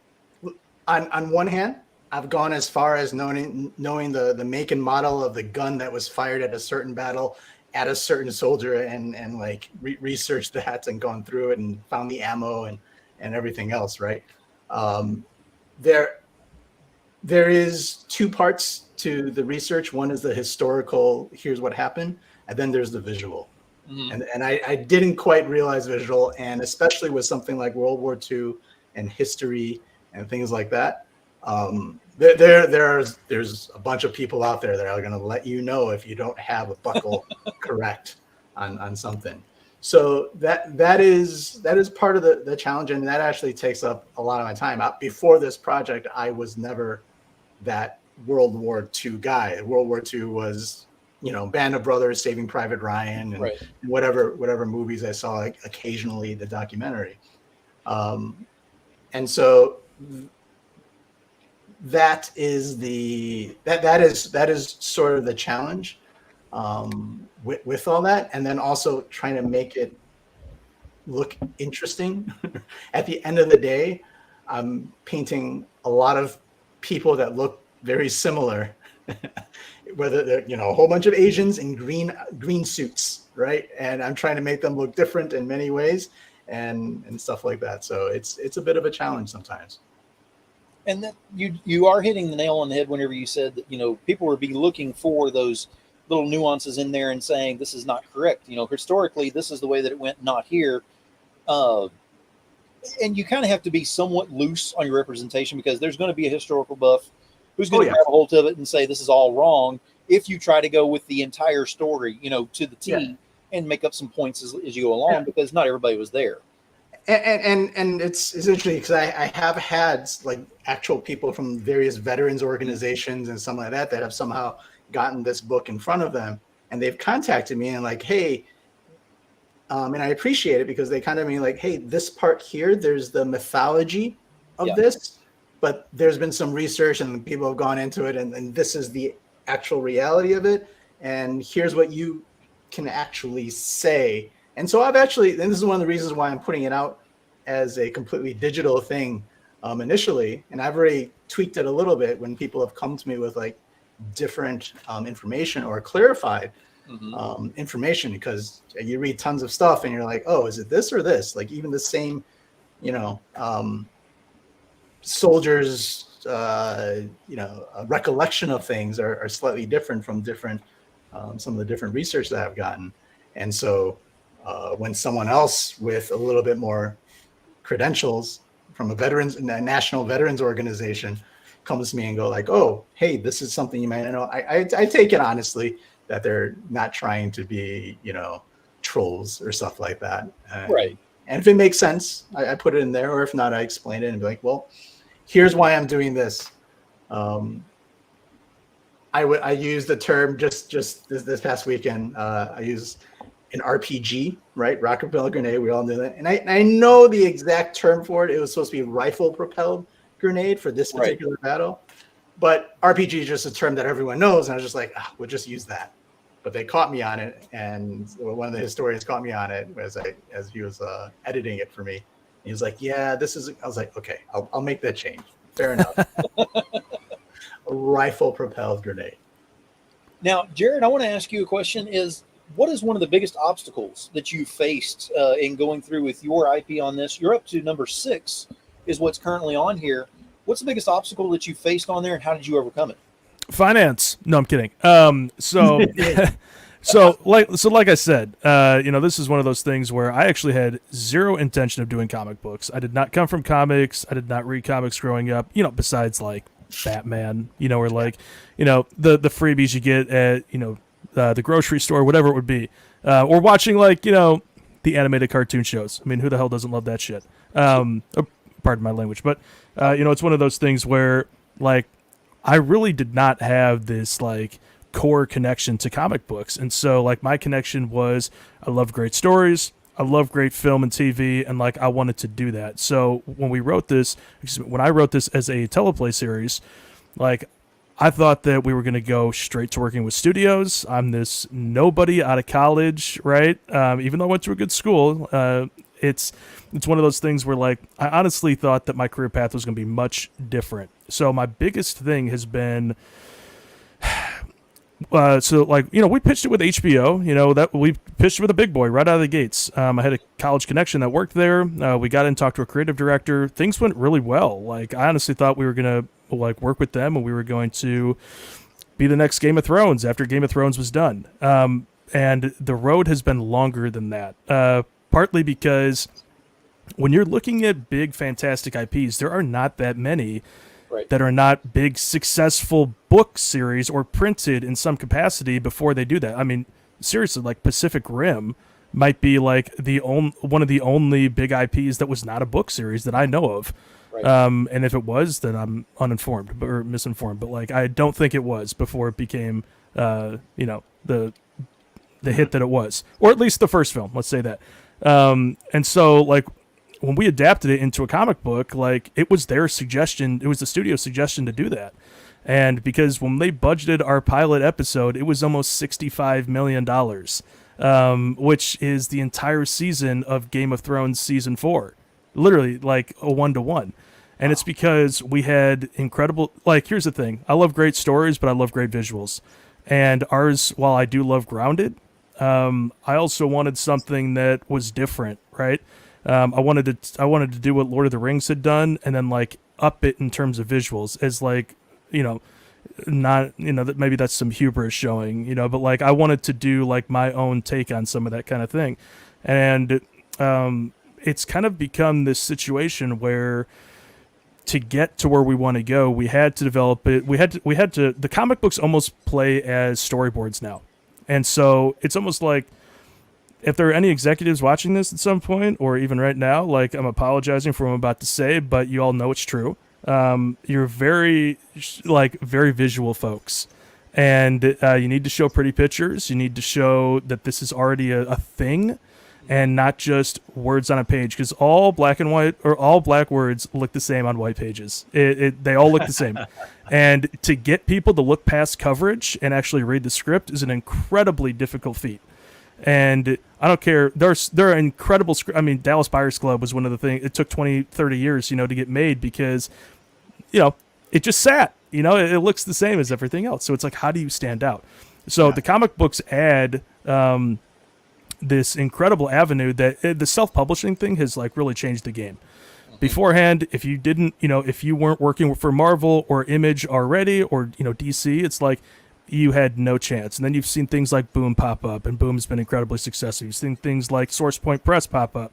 B: one hand, I've gone as far as knowing the make and model of the gun that was fired at a certain battle at a certain soldier, and researched that and gone through it and found the ammo and everything else. Right. There is two parts to the research. One is the historical, here's what happened, and then there's the visual. And I didn't quite realize visual, and especially with something like World War II and history and things like that. There's a bunch of people out there that are going to let you know if you don't have a buckle correct on something. So that is part of the challenge, and that actually takes up a lot of my time. Before this project, I was never that World War II guy. World War II was, Band of Brothers, Saving Private Ryan, and whatever movies I saw, like occasionally the documentary. And so that is sort of the challenge with all that, and then also trying to make it look interesting. At the end of the day, I'm painting a lot of people that look very similar, whether they're a whole bunch of Asians in green suits, right? And I'm trying to make them look different in many ways and stuff like that. So it's a bit of a challenge sometimes.
A: And that you are hitting the nail on the head whenever you said that people will be looking for those little nuances in there and saying this is not correct. Historically this is the way that it went, not here. And you kind of have to be somewhat loose on your representation, because there's going to be a historical buff who's going to grab a hold of it and say this is all wrong. If you try to go with the entire story, to the T, and make up some points as you go along, because not everybody was there.
B: And it's interesting because I have had like actual people from various veterans organizations and something like that have somehow gotten this book in front of them, and they've contacted me and like, hey, and I appreciate it because they kind of mean like, hey, this part here, there's the mythology of this, but there's been some research and people have gone into it, and this is the actual reality of it, and here's what you can actually say. And so and this is one of the reasons why I'm putting it out as a completely digital thing initially. And I've already tweaked it a little bit when people have come to me with like different information or clarified information, because you read tons of stuff and you're like, oh, is it this or this? Like even the same, soldiers, a recollection of things are slightly different from some of the different research that I've gotten. And so when someone else with a little bit more credentials from a national veterans organization comes to me and go like, oh, hey, this is something you might know. I take it honestly that they're not trying to be, trolls or stuff like that.
A: Right.
B: And if it makes sense, I put it in there, or if not, I explain it and be like, well, here's why I'm doing this. I use the term just this past weekend. I use an RPG, right? Rocket propelled grenade. We all knew that. And I know the exact term for it. It was supposed to be rifle propelled grenade for this particular battle. But RPG is just a term that everyone knows. And I was just like, we'll just use that. But they caught me on it. And one of the historians caught me on it as he was editing it for me. He was like, yeah, this is, I was like, okay, I'll make that change. Fair enough. A rifle propelled grenade.
A: Now, Jared, I want to ask you a question. What is one of the biggest obstacles that you faced in going through with your IP on this? You're up to number 6 is what's currently on here. What's the biggest obstacle that you faced on there, and how did you overcome it?
C: Finance. No, I'm kidding. So like I said, this is one of those things where I actually had zero intention of doing comic books. I did not come from comics. I did not read comics growing up, besides like Batman, or like, the freebies you get at, the grocery store, whatever it would be, or watching like, the animated cartoon shows. I mean, who the hell doesn't love that shit? Pardon my language, but, it's one of those things where like, I really did not have this like core connection to comic books. And so like my connection was, I love great stories. I love great film and TV, and like I wanted to do that. So when I wrote this as a teleplay series, like I thought that we were going to go straight to working with studios. I'm this nobody out of college, right? Even though I went to a good school, it's one of those things where like I honestly thought that my career path was going to be much different. So my biggest thing has been we pitched it with HBO, that we pitched it with a big boy right out of the gates. I had a college connection that worked there. We got in and talked to a creative director. Things went really well. Like I honestly thought we were going to like work with them and we were going to be the next Game of Thrones after Game of Thrones was done. and the road has been longer than that. Partly because when you're looking at big, fantastic IPs, there are not that many
A: Right.
C: that are not big, successful book series or printed in some capacity before they do that. I mean, seriously, like Pacific Rim might be like one of the only big IPs that was not a book series that I know of.
A: Right.
C: And if it was, then I'm uninformed or misinformed. But like, I don't think it was before it became, the hit that it was, or at least the first film. Let's say that. And so like when we adapted it into a comic book, like it was their suggestion, it was the studio's suggestion to do that. And because when they budgeted our pilot episode, it was almost $65 million, which is the entire season of Game of Thrones season 4, literally like a 1-to-1. And it's because we had incredible, like, here's the thing. I love great stories, but I love great visuals. And ours, while I do love grounded, I also wanted something that was different, right? I wanted to do what Lord of the Rings had done, and then like up it in terms of visuals, as like, not, that maybe that's some hubris showing, but like I wanted to do like my own take on some of that kind of thing, and it's kind of become this situation where to get to where we want to go, we had to develop it. We had to. The comic books almost play as storyboards now, and so it's almost like, if there are any executives watching this at some point, or even right now, like I'm apologizing for what I'm about to say, but you all know it's true. You're very visual folks, and you need to show pretty pictures. You need to show that this is already a thing, and not just words on a page, because all black and white or all black words look the same on white pages. They all look the same. And to get people to look past coverage and actually read the script is an incredibly difficult feat. And I don't care. There are incredible I mean, Dallas Buyers Club was one of the things. It took 20, 30 years, to get made because, it just sat. It looks the same as everything else. So it's like, how do you stand out? So the comic books add this incredible avenue that the self-publishing thing has like really changed the game. Beforehand, if you didn't, if you weren't working for Marvel or Image already, or DC, it's like you had no chance. And then you've seen things like Boom pop up, and Boom's been incredibly successful. You've seen things like Source Point Press pop up.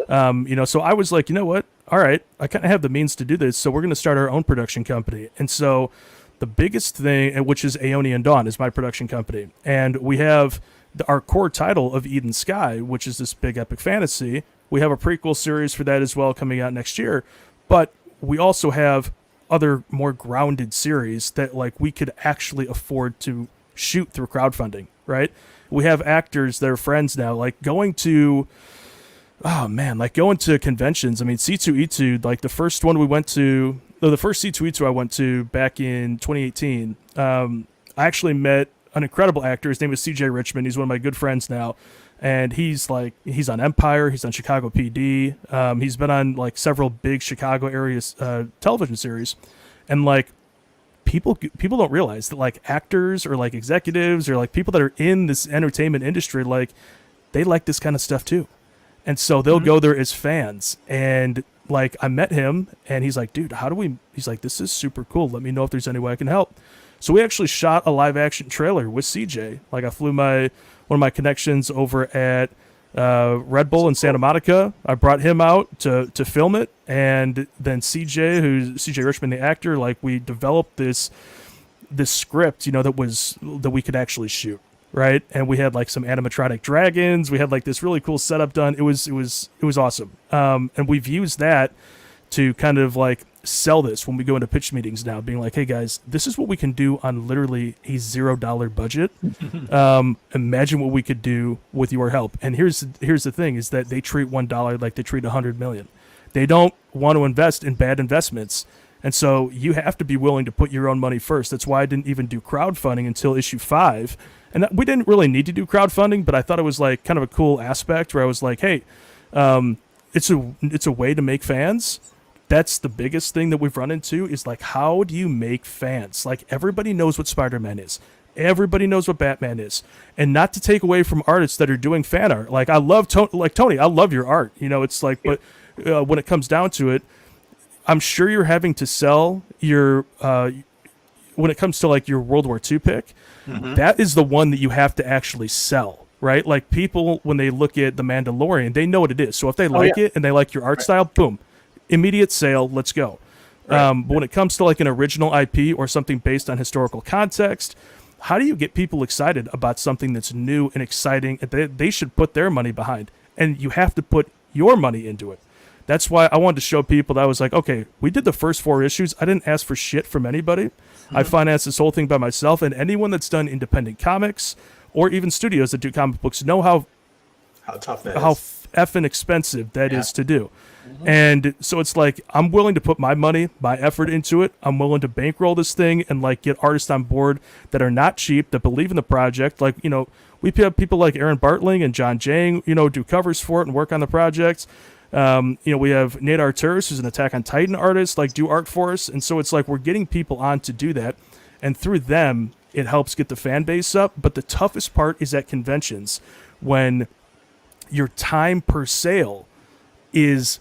C: Yep. So I was like, you know what? All right, I kind of have the means to do this, so we're going to start our own production company. And so the biggest thing, which is Aeonian Dawn, is my production company. And we have our core title of Eden Sky, which is this big epic fantasy. We have a prequel series for that as well coming out next year. But we also have other more grounded series that like we could actually afford to shoot through crowdfunding, right? We have actors that are friends now, like going to conventions. I mean, C2E2, like the first one we went to, the first C2E2 I went to back in 2018, I actually met an incredible actor. His name is CJ Richmond. He's one of my good friends now. And he's on Empire. He's on Chicago PD. He's been on like several big Chicago area television series. And like people don't realize that like actors or like executives or like people that are in this entertainment industry, like they like this kind of stuff too. And so they'll go there as fans. And like I met him and he's like, dude, he's like, this is super cool. Let me know if there's any way I can help. So we actually shot a live action trailer with CJ. Like I flew one of my connections over at Red Bull in Santa Monica. I brought him out to film it, and then CJ Richmond, the actor, like we developed this script, that we could actually shoot, right? And we had like some animatronic dragons. We had like this really cool setup done. It was awesome. And we've used that to kind of like sell this when we go into pitch meetings now, being like, hey guys, this is what we can do on literally a $0 budget. Imagine what we could do with your help. And here's the thing, is that they treat $1 like they treat 100 million. They don't want to invest in bad investments. And so you have to be willing to put your own money first. That's why I didn't even do crowdfunding until issue 5. And we didn't really need to do crowdfunding, but I thought it was like kind of a cool aspect where I was like, hey, it's a way to make fans. That's the biggest thing that we've run into, is like, how do you make fans? Like everybody knows what Spider-Man is. Everybody knows what Batman is. And not to take away from artists that are doing fan art. Like I love Tony, I love your art. It's like, but when it comes down to it, I'm sure you're having to sell your when it comes to like your World War II pick, that is the one that you have to actually sell, right? Like people, when they look at The Mandalorian, they know what it is. So if they like it and they like your art style, boom, immediate sale, let's go. But when it comes to like an original IP or something based on historical context, how do you get people excited about something that's new and exciting and they should put their money behind? And you have to put your money into it. That's why I wanted to show people that I was like, okay, we did the first 4 issues. I didn't ask for shit from anybody. I financed this whole thing by myself, and anyone that's done independent comics or even studios that do comic books know how
B: tough that
C: how
B: is.
C: effing expensive that is to do. And so it's like, I'm willing to put my money, my effort into it. I'm willing to bankroll this thing and like get artists on board that are not cheap, that believe in the project. Like, you know, we have people like Aaron Bartling and John Jang, you know, do covers for it and work on the projects. You know, we have Nate Arturs, who's an Attack on Titan artist, like do art for us. And so it's like, we're getting people on to do that. And through them, it helps get the fan base up. But the toughest part is at conventions when your time per sale is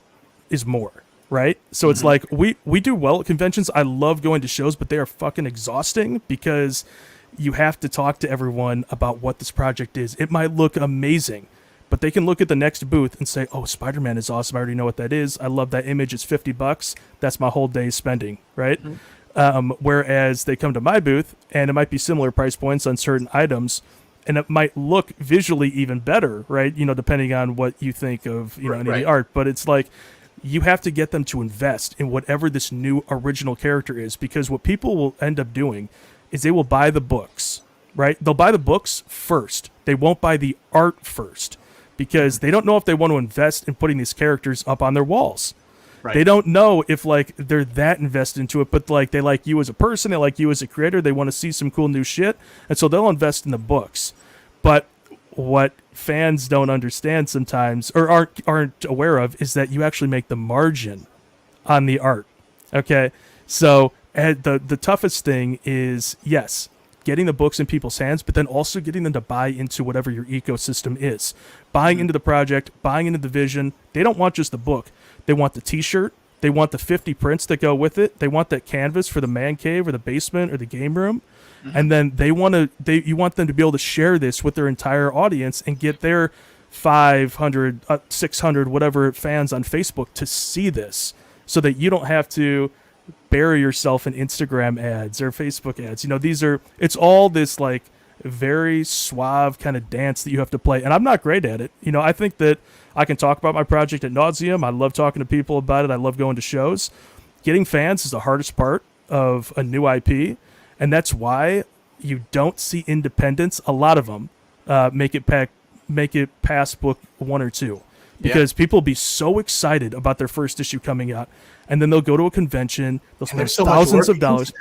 C: more, right? So it's like we do well at conventions. I love going to shows, but they are fucking exhausting because you have to talk to everyone about what this project is. It might look amazing, but they can look at the next booth and say, "Oh, Spider-Man is awesome. I already know what that is. I love that image. It's $50. That's my whole day's spending," right? Whereas they come to my booth and it might be similar price points on certain items, and it might look visually even better, right? You know, depending on what you think of, you know, any of the art. But it's like, you have to get them to invest in whatever this new original character is, because what people will end up doing is they will buy the books, right? They'll buy the books first. They won't buy the art first because they don't know if they want to invest in putting these characters up on their walls. Right. They don't know if like they're that invested into it, but like they like you as a person, they like you as a creator, they want to see some cool new shit, and so they'll invest in the books. But what fans don't understand sometimes, or aren't aware of, is that you actually make the margin on the art. Okay, so the toughest thing is, yes, getting the books in people's hands, but then also getting them to buy into whatever your ecosystem is. Buying into the project, buying into the vision. They don't want just the book. They want the t-shirt. They want the 50 prints that go with it. They want that canvas for the man cave or the basement or the game room. And then you want them to be able to share this with their entire audience and get their 500, 600, whatever fans on Facebook to see this, so that you don't have to bury yourself in Instagram ads or Facebook ads. You know, it's all this like very suave kind of dance that you have to play. And I'm not great at it. You know, I think that I can talk about my project ad nauseum. I love talking to people about it. I love going to shows. Getting fans is the hardest part of a new IP. And that's why you don't see independents, a lot of them, make it past book 1 or 2. Because people will be so excited about their first issue coming out. And then they'll go to a convention, they'll spend thousands of dollars.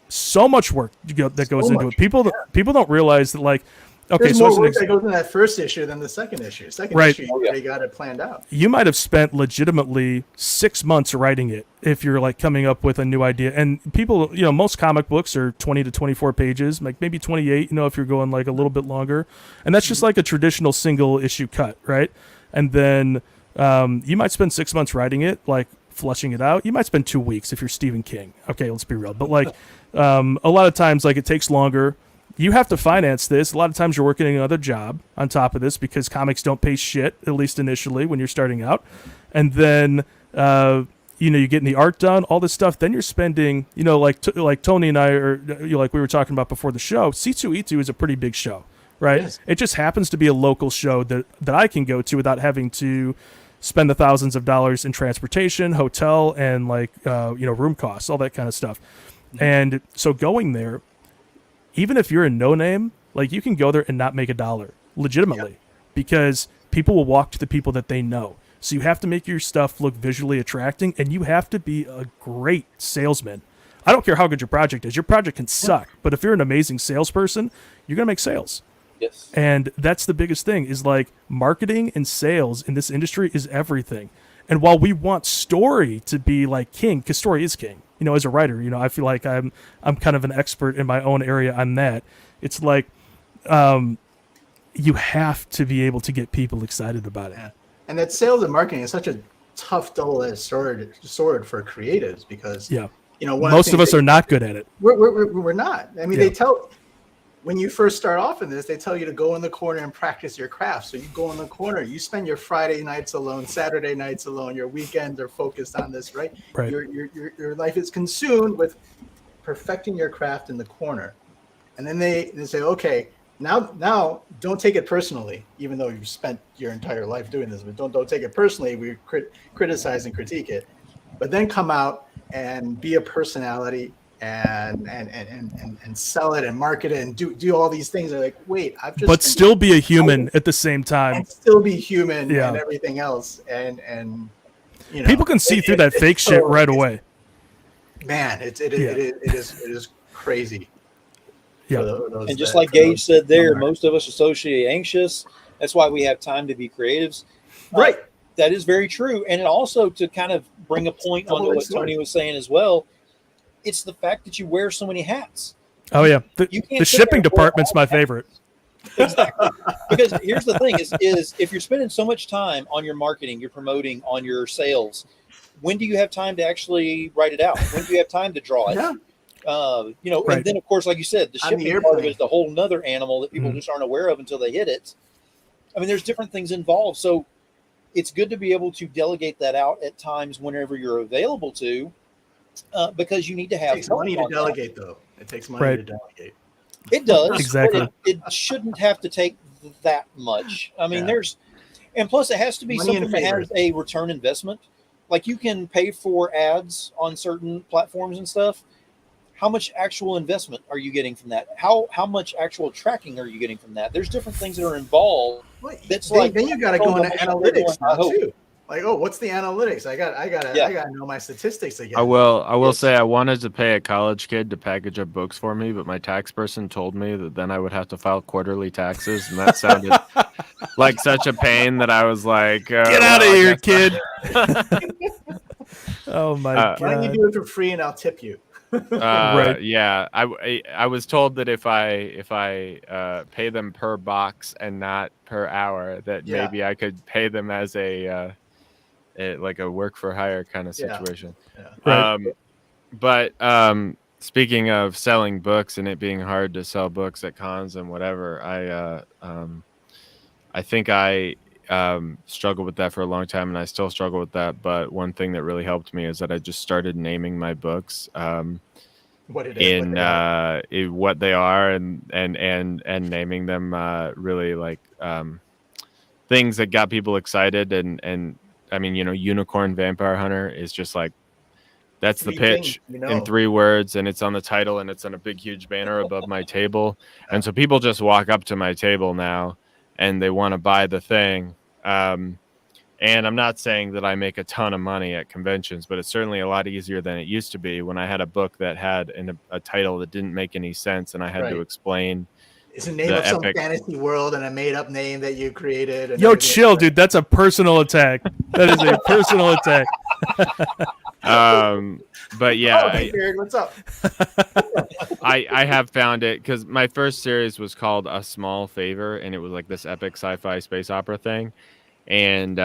C: So much work that goes into it. People don't realize that, like, okay,
B: there's
C: so
B: more work that goes in that first issue than the second issue. Issue, you already got it planned out.
C: You might have spent legitimately 6 months writing it if you're like coming up with a new idea. And people, you know, most comic books are 20 to 24 pages, like maybe 28, you know, if you're going like a little bit longer. And that's just like a traditional single issue cut, right? And then you might spend 6 months writing it, like fleshing it out. You might spend 2 weeks if you're Stephen King. Okay, let's be real. But like a lot of times, like it takes longer. You have to finance this. A lot of times you're working another job on top of this because comics don't pay shit, at least initially when you're starting out. And then, you know, you're getting the art done, all this stuff. Then you're spending, you know, like Tony and I, or you know, like we were talking about before the show, C2E2 is a pretty big show, right? Yes. It just happens to be a local show that I can go to without having to spend the thousands of dollars in transportation, hotel, and like, you know, room costs, all that kind of stuff. Mm-hmm. And so going there, even if you're a no-name, like you can go there and not make $1 legitimately because people will walk to the people that they know. So you have to make your stuff look visually attracting, and you have to be a great salesman. I don't care how good your project is. Your project can suck, but if you're an amazing salesperson, you're going to make sales.
A: Yes.
C: And that's the biggest thing is like marketing and sales in this industry is everything. And while we want story to be like king, because story is king, you know, as a writer, you know, I feel like I'm kind of an expert in my own area on that. It's like you have to be able to get people excited about it.
B: Yeah. And that sales and marketing is such a tough double-edged sword for creatives because
C: Most of us are not good at it.
B: We're not. I mean,
C: Yeah.
B: they tell when you first start off in this, they tell you to go in the corner and practice your craft. So you go in the corner, you spend your Friday nights alone, Saturday nights alone, your weekends are focused on this, right?
C: Right.
B: Your life is consumed with perfecting your craft in the corner. And then they say, okay, now don't take it personally, even though you've spent your entire life doing this, but don't take it personally. We criticize and critique it, but then come out and be a personality and sell it and market it and do all these things. They're like, wait, I've just
C: But still be a human at the same time.
B: and still be human
C: Yeah.
B: and everything else. And
C: People can see through that fake shit right away.
B: Man, it is crazy.
C: Yeah.
A: And just like Gage said there, most of us associate anxious. That's why we have time to be creatives.
B: Right.
A: That is very true. And it also, to kind of bring a point onto what Tony was saying as well, it's the fact that you wear so many hats.
C: Oh yeah, the
A: You can't sit
C: shipping
A: there and wear
C: department's
A: all
C: my
A: hats.
C: favorite.
A: Exactly. Because here's the thing is if you're spending so much time on your marketing, you're promoting, on your sales, when do you have time to actually write it out? When do you have time to draw it?
B: Yeah.
C: Right.
A: And then of course, like you said, the
B: On the
A: shipping part of it
B: airplane.
A: is the whole nother animal that people just aren't aware of until they hit it. I mean, there's different things involved. So it's good to be able to delegate that out at times whenever you're available to, because you need to
B: It
A: have
B: takes
A: help
B: money to
A: on that.
B: delegate, though. It takes money
C: Right.
B: to delegate.
A: It does.
C: Exactly.
A: But it shouldn't have to take that much. I mean,
B: Yeah.
A: and plus it has to be
B: Money and
A: something that has
B: favors.
A: a return investment. Like you can pay for ads on certain platforms and stuff. How much actual investment are you getting from that? How much actual tracking are you getting from that? There's different things that are involved.
B: Well,
A: That's
B: then you got to go into analytics
A: I
B: now
A: hope.
B: too. Like, oh, what's the analytics? I got to know my statistics again.
D: I will
A: Yes.
D: say I wanted to pay a college kid to package up books for me, but my tax person told me that then I would have to file quarterly taxes, and that sounded like such a pain that I was like,
C: Get out of here, kid. Oh my god.
B: Why don't you do it for free and I'll tip you?
C: Right.
D: Yeah, I was told that if I pay them per box and not per hour, that
B: Yeah.
D: maybe I could pay them as a like a work for hire kind of
B: Yeah.
D: situation.
B: Yeah.
C: Right.
D: But speaking of selling books and it being hard to sell books at cons and whatever, I think I struggled with that for a long time, and I still struggle with that. But one thing that really helped me is that I just started naming my books
B: What it is.
D: in what they are, and naming them really like things that got people excited. And I mean, Unicorn Vampire Hunter is just like, that's the
B: Three
D: pitch
B: things,
D: in 3 words, and it's on the title, and it's on a big, huge banner above my table. And so people just walk up to my table now and they want to buy the thing. And I'm not saying that I make a ton of money at conventions, but it's certainly a lot easier than it used to be when I had a book that had a title that didn't make any sense, and I had to
B: Right.
D: explain.
B: It's a name
D: the
B: of some
D: epic-
B: fantasy world and a made up name that you created. And
C: Yo,
B: everything.
C: chill, dude. That's a personal attack. That is a personal attack.
D: But yeah,
B: Oh, hey, Jared, what's up?
D: I have found it because my first series was called A Small Favor, and it was like this epic sci-fi space opera thing. And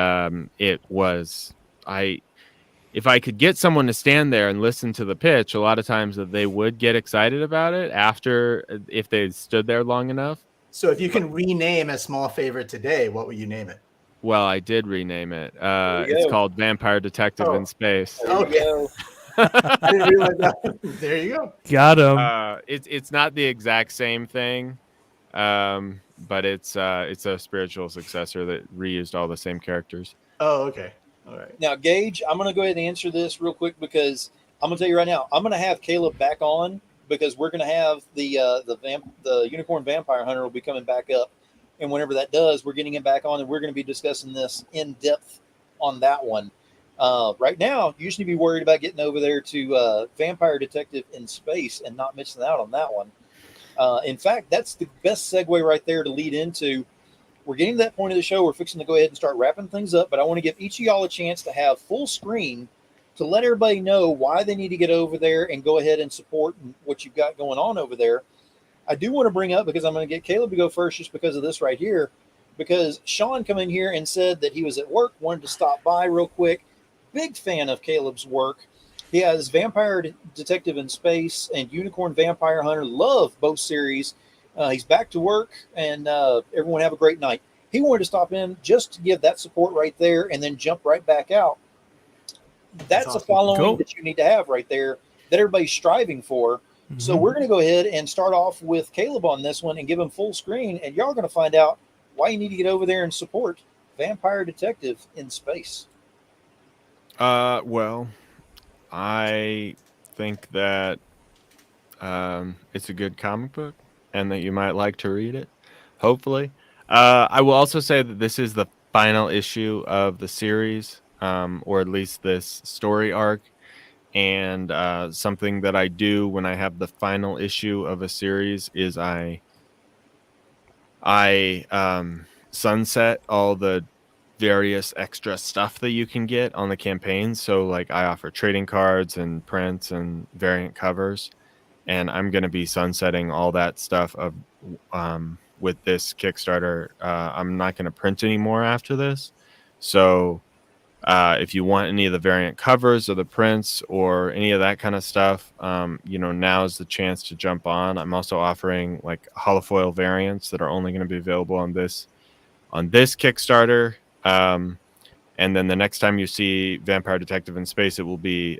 D: it was, if I could get someone to stand there and listen to the pitch, a lot of times that they would get excited about it if they stood there long enough.
B: So if you can rename A Small Favor today, what would you name it?
D: Well, I did rename it.
A: you
D: It's
A: go.
D: called Vampire Detective in Space.
A: There you
B: Okay.
A: go.
B: I didn't realize that. There you go.
C: Got him.
D: It's not the exact same thing, but it's a spiritual successor that reused all the same characters.
B: Oh, okay. All right.
A: Now, Gage, I'm going to go ahead and answer this real quick because I'm going to tell you right now, I'm going to have Caleb back on because we're going to have the Unicorn Vampire Hunter will be coming back up. And whenever that does, we're getting him back on and we're going to be discussing this in depth on that one. Right now, you just need to be worried about getting over there to Vampire Detective in Space and not missing out on that one. In fact, that's the best segue right there to lead into. We're getting to that point of the show. We're fixing to go ahead and start wrapping things up, but I want to give each of y'all a chance to have full screen to let everybody know why they need to get over there and go ahead and support what you've got going on over there. I do want to bring up, because I'm going to get Caleb to go first just because of this right here, because Sean come in here and said that he was at work, wanted to stop by real quick. Big fan of Caleb's work. Yeah, this Detective in Space and Unicorn Vampire Hunter love both series. He's back to work, and everyone have a great night. He wanted to stop in just to give that support right there and then jump right back out. That's a
B: awesome.
A: following
C: Cool.
A: that you need to have right there that everybody's striving for. So
C: Mhm.
A: we're going to go ahead and start off with Caleb on this one and give him full screen, and y'all are going to find out why you need to get over there and support Vampire Detective in Space.
D: Well, I think that it's a good comic book and that you might like to read it, hopefully. I will also say that this is the final issue of the series, or at least this story arc. And something that I do when I have the final issue of a series is I sunset all the various extra stuff that you can get on the campaigns. So like I offer trading cards and prints and variant covers, and I'm going to be sunsetting all that stuff of with this Kickstarter. I'm not going to print anymore after this. So if you want any of the variant covers or the prints or any of that kind of stuff, now is the chance to jump on. I'm also offering like holofoil variants that are only going to be available on this Kickstarter. And then the next time you see Vampire Detective in Space, it will be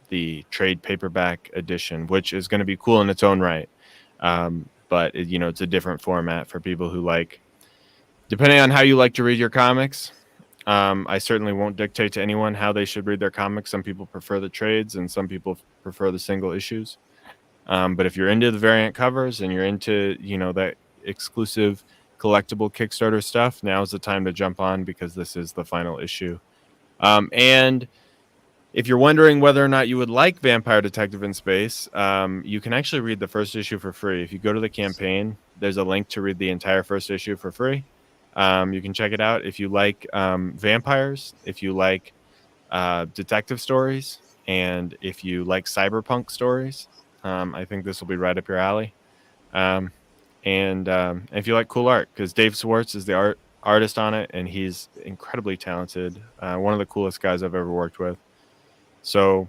D: the trade paperback edition, which is going to be cool in its own right. But it's a different format for people who like, depending on how you like to read your comics. I certainly won't dictate to anyone how they should read their comics. Some people prefer the trades and some people prefer the single issues. But if you're into the variant covers and you're into, that exclusive collectible Kickstarter stuff, now's the time to jump on because this is the final issue. And if you're wondering whether or not you would like Vampire Detective in Space, you can actually read the first issue for free. If you go to the campaign, there's a link to read the entire first issue for free. You can check it out if you like vampires, if you like detective stories, and if you like cyberpunk stories. I think this will be right up your alley. And if you like cool art, because Dave Swartz is the artist on it, and he's incredibly talented. One of the coolest guys I've ever worked with. So,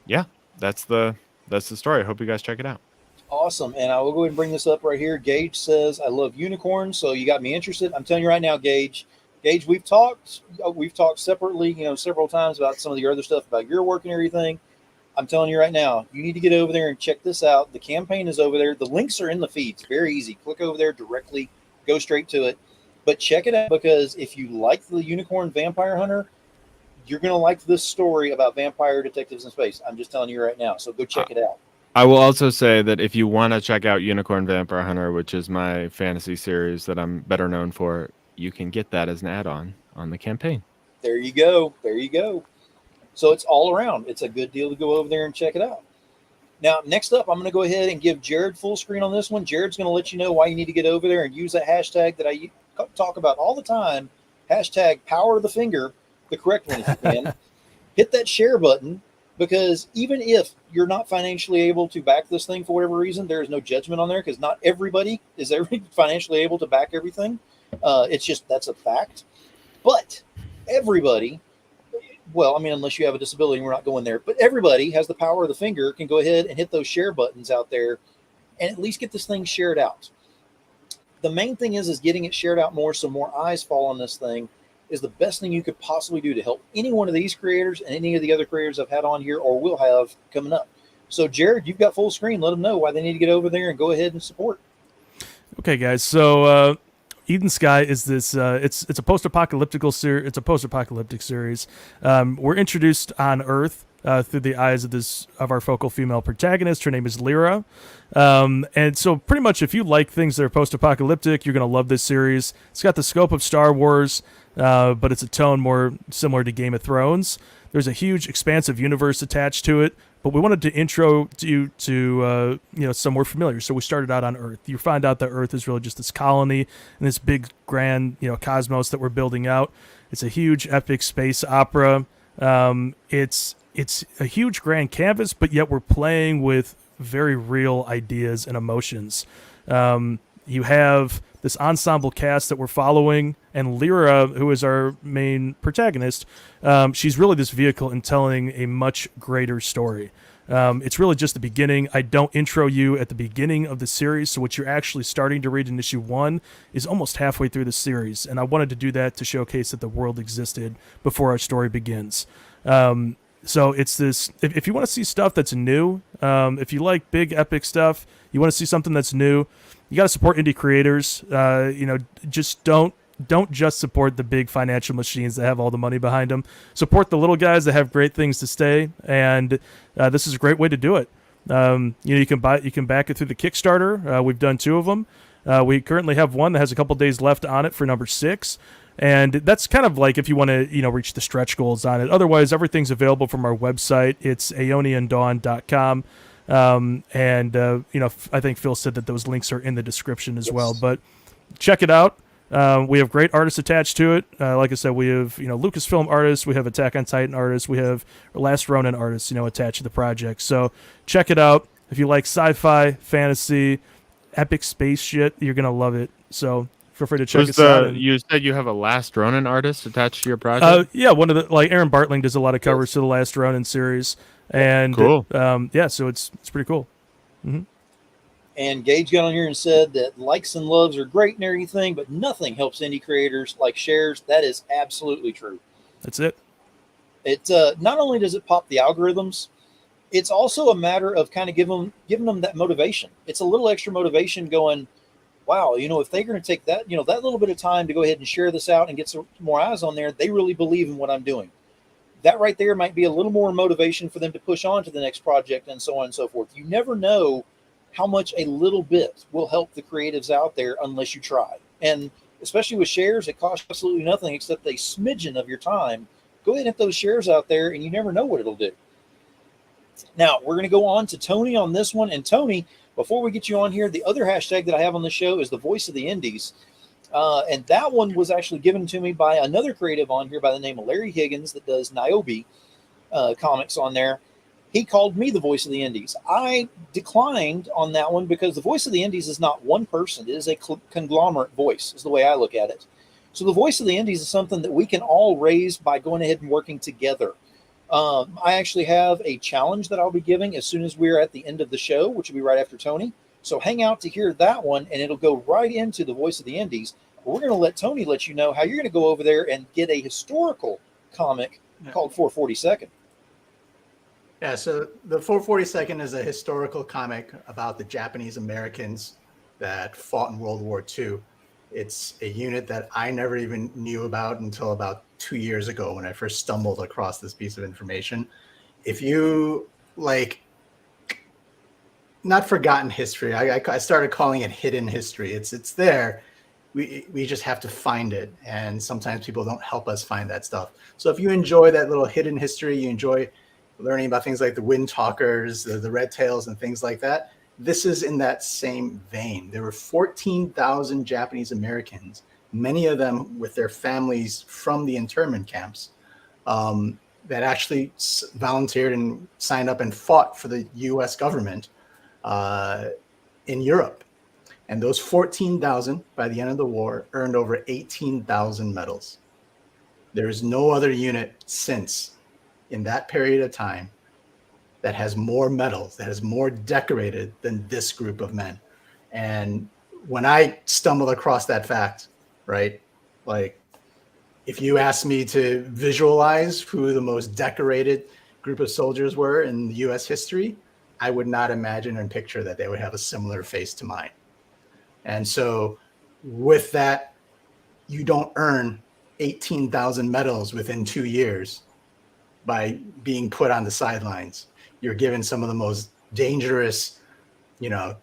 D: yeah, that's the story. I hope you guys check it out.
A: Awesome. And I will go ahead and bring this up right here. Gage says, I love unicorns, so you got me interested. I'm telling you right now, Gage, we've talked separately, several times about some of the other stuff about your work and everything. I'm telling you right now, you need to get over there and check this out. The campaign is over there. The links are in the feed. It's very easy. Click over there directly, go straight to it. But check it out, because if you like the Unicorn Vampire Hunter, you're going to like this story about vampire detectives in space. I'm just telling you right now. So go check it out.
D: I will also say that if you want to check out Unicorn Vampire Hunter, which is my fantasy series that I'm better known for, you can get that as an add-on on the campaign.
A: There you go. There you go. So it's all around. It's a good deal to go over there and check it out. Now, next up, I'm going to go ahead and give Jared full screen on this one. Jared's going to let you know why you need to get over there and use that hashtag that I talk about all the time, hashtag power of the finger, the correct one if you can. Hit that share button, because even if you're not financially able to back this thing for whatever reason, there is no judgment on there, because not everybody is financially able to back everything. It's just, that's a fact. But everybody, well, I mean, unless you have a disability, we're not going there, but everybody has the power of the finger, can go ahead and hit those share buttons out there and at least get this thing shared out. The main thing is getting it shared out more, so more eyes fall on this thing is the best thing you could possibly do to help any one of these creators and any of the other creators I've had on here or will have coming up. So, Jared, you've got full screen. Let them know why they need to get over there and go ahead and support.
C: Okay, guys. So, Eden Sky is this. It's a post-apocalyptic series. It's a post-apocalyptic series. We're introduced on Earth through the eyes of our focal female protagonist. Her name is Lyra, and so pretty much if you like things that are post-apocalyptic, you're gonna love this series. It's got the scope of Star Wars, but it's a tone more similar to Game of Thrones. There's a huge, expansive universe attached to it, but we wanted to intro you to somewhere familiar. So we started out on Earth. You find out that Earth is really just this colony and this big, grand, cosmos that we're building out. It's a huge, epic space opera. It's a huge, grand canvas, but yet we're playing with very real ideas and emotions. you have this ensemble cast that we're following, and Lyra, who is our main protagonist, she's really this vehicle in telling a much greater story. It's really just the beginning. I don't intro you at the beginning of the series, so what you're actually starting to read in issue 1 is almost halfway through the series, and I wanted to do that to showcase that the world existed before our story begins. So it's this, if you want to see stuff that's new, if you like big epic stuff, you want to see something that's new, you got to support indie creators. Just don't just support the big financial machines that have all the money behind them. Support the little guys that have great things to say, and this is a great way to do it. You can back it through the Kickstarter. We've done 2 of them. We currently have one that has a couple days left on it for number 6. And that's kind of like if you want to, reach the stretch goals on it. Otherwise, everything's available from our website. It's aeoniandawn.com. I think Phil said that those links are in the description as well. But check it out. We have great artists attached to it. Like I said, we have, Lucasfilm artists. We have Attack on Titan artists. We have Last Ronin artists, attached to the project. So check it out. If you like sci-fi, fantasy, epic space shit, you're going to love it. So feel free to check us out.
D: You said you have a Last Ronin artist attached to your project?
C: Yeah, one of the Aaron Bartling does a lot of covers to the Last Ronin series, and
D: cool.
C: So it's pretty cool. Mm-hmm.
A: And Gage got on here and said that likes and loves are great and everything, but nothing helps indie creators like shares. That is absolutely true.
C: That's it.
A: It not only does it pop the algorithms, it's also a matter of kind of giving them that motivation. It's a little extra motivation going, wow, if they're going to take that, that little bit of time to go ahead and share this out and get some more eyes on there, they really believe in what I'm doing. That right there might be a little more motivation for them to push on to the next project and so on and so forth. You never know how much a little bit will help the creatives out there unless you try. And especially with shares, it costs absolutely nothing except a smidgen of your time. Go ahead and hit those shares out there, and you never know what it'll do. Now, we're going to go on to Tony on this one. And Tony, before we get you on here, the other hashtag that I have on the show is the Voice of the Indies. And that one was actually given to me by another creative on here by the name of Larry Higgins that does Niobe comics on there. He called me the Voice of the Indies. I declined on that one because the Voice of the Indies is not one person. It is a conglomerate voice, is the way I look at it. So the Voice of the Indies is something that we can all raise by going ahead and working together. I actually have a challenge that I'll be giving as soon as we're at the end of the show, which will be right after Tony. So hang out to hear that one, and it'll go right into the Voice of the Indies. We're going to let Tony let you know how you're going to go over there and get a historical comic called 442nd.
B: Yeah, so the 442nd is a historical comic about the Japanese Americans that fought in World War II. It's a unit that I never even knew about until about 2 years ago when I first stumbled across this piece of information. If you not forgotten history, I started calling it hidden history. It's there. We just have to find it, and sometimes people don't help us find that stuff. So if you enjoy that little hidden history, you enjoy learning about things like the Wind Talkers, the Red Tails, and things like that, this is in that same vein. There were 14,000 Japanese Americans, many of them with their families from the internment camps, that actually volunteered and signed up and fought for the U.S. government in Europe. And those 14,000, by the end of the war, earned over 18,000 medals. There is no other unit since in that period of time that has more medals, that is more decorated than this group of men. And when I stumbled across that fact, right, if you asked me to visualize who the most decorated group of soldiers were in U.S. history, I would not imagine and picture that they would have a similar face to mine. And so with that, you don't earn 18,000 medals within 2 years by being put on the sidelines. You're given some of the most dangerous,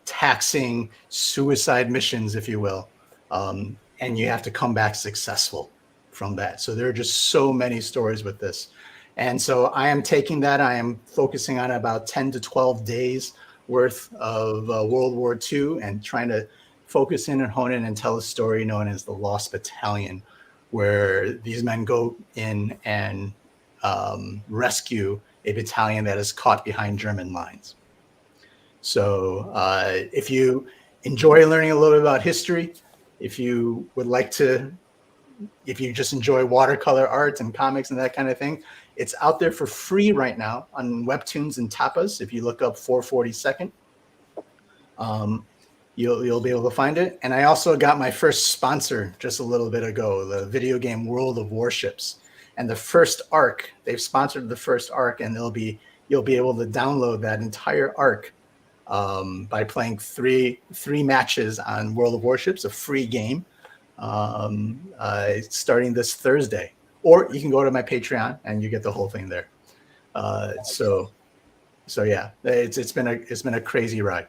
B: taxing suicide missions, if you will. And you have to come back successful from that. So there are just so many stories with this. And so I am taking that. I am focusing on about 10 to 12 days worth of World War II and trying to focus in and hone in and tell a story known as the Lost Battalion, where these men go in and rescue a battalion that is caught behind German lines. So if you enjoy learning a little bit about history, if you would like to, if you just enjoy watercolor art and comics and that kind of thing, it's out there for free right now on Webtoons and Tapas. If you look up 442nd, you'll be able to find it. And I also got my first sponsor just a little bit ago, the video game World of Warships. And the first arc, they've sponsored the first arc, and you'll be able to download that entire arc by playing three matches on World of Warships, a free game, starting this Thursday. Or you can go to my Patreon and you get the whole thing there. So yeah, it's been a crazy ride.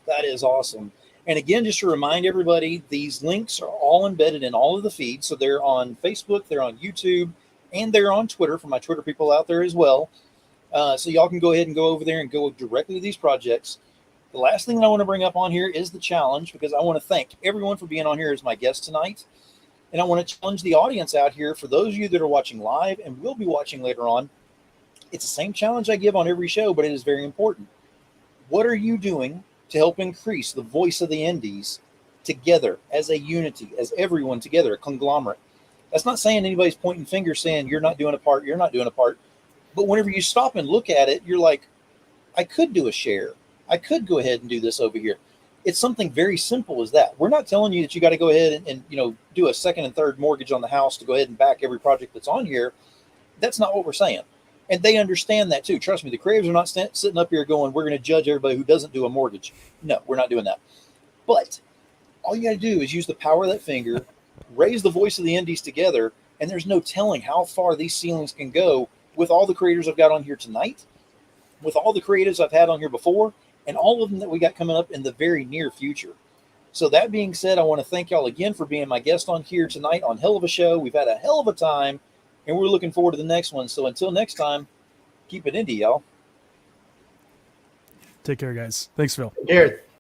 A: That is awesome. And again, just to remind everybody, these links are all embedded in all of the feeds. So they're on Facebook, they're on YouTube, and they're on Twitter for my Twitter people out there as well. So y'all can go ahead and go over there and go directly to these projects. The last thing that I want to bring up on here is the challenge, because I want to thank everyone for being on here as my guest tonight. And I want to challenge the audience out here. For those of you that are watching live and will be watching later on, it's the same challenge I give on every show, but it is very important. What are you doing to help increase the voice of the indies together as a unity, as everyone together, a conglomerate? That's not saying anybody's pointing fingers saying you're not doing a part, you're not doing a part. But whenever you stop and look at it, you're like, I could do a share. I could go ahead and do this over here. It's something very simple as that. We're not telling you that you got to go ahead and do a second and third mortgage on the house to go ahead and back every project that's on here. That's not what we're saying. And they understand that too. Trust me, the creatives are not sitting up here going, we're going to judge everybody who doesn't do a mortgage. No, we're not doing that. But all you got to do is use the power of that finger, raise the voice of the indies together, and there's no telling how far these ceilings can go with all the creators I've got on here tonight, with all the creatives I've had on here before, and all of them that we got coming up in the very near future. So that being said, I want to thank y'all again for being my guest on here tonight on Hell of a Show. We've had a hell of a time, and we're looking forward to the next one. So until next time, keep it indie, y'all.
C: Take care, guys. Thanks, Phil.
B: Here.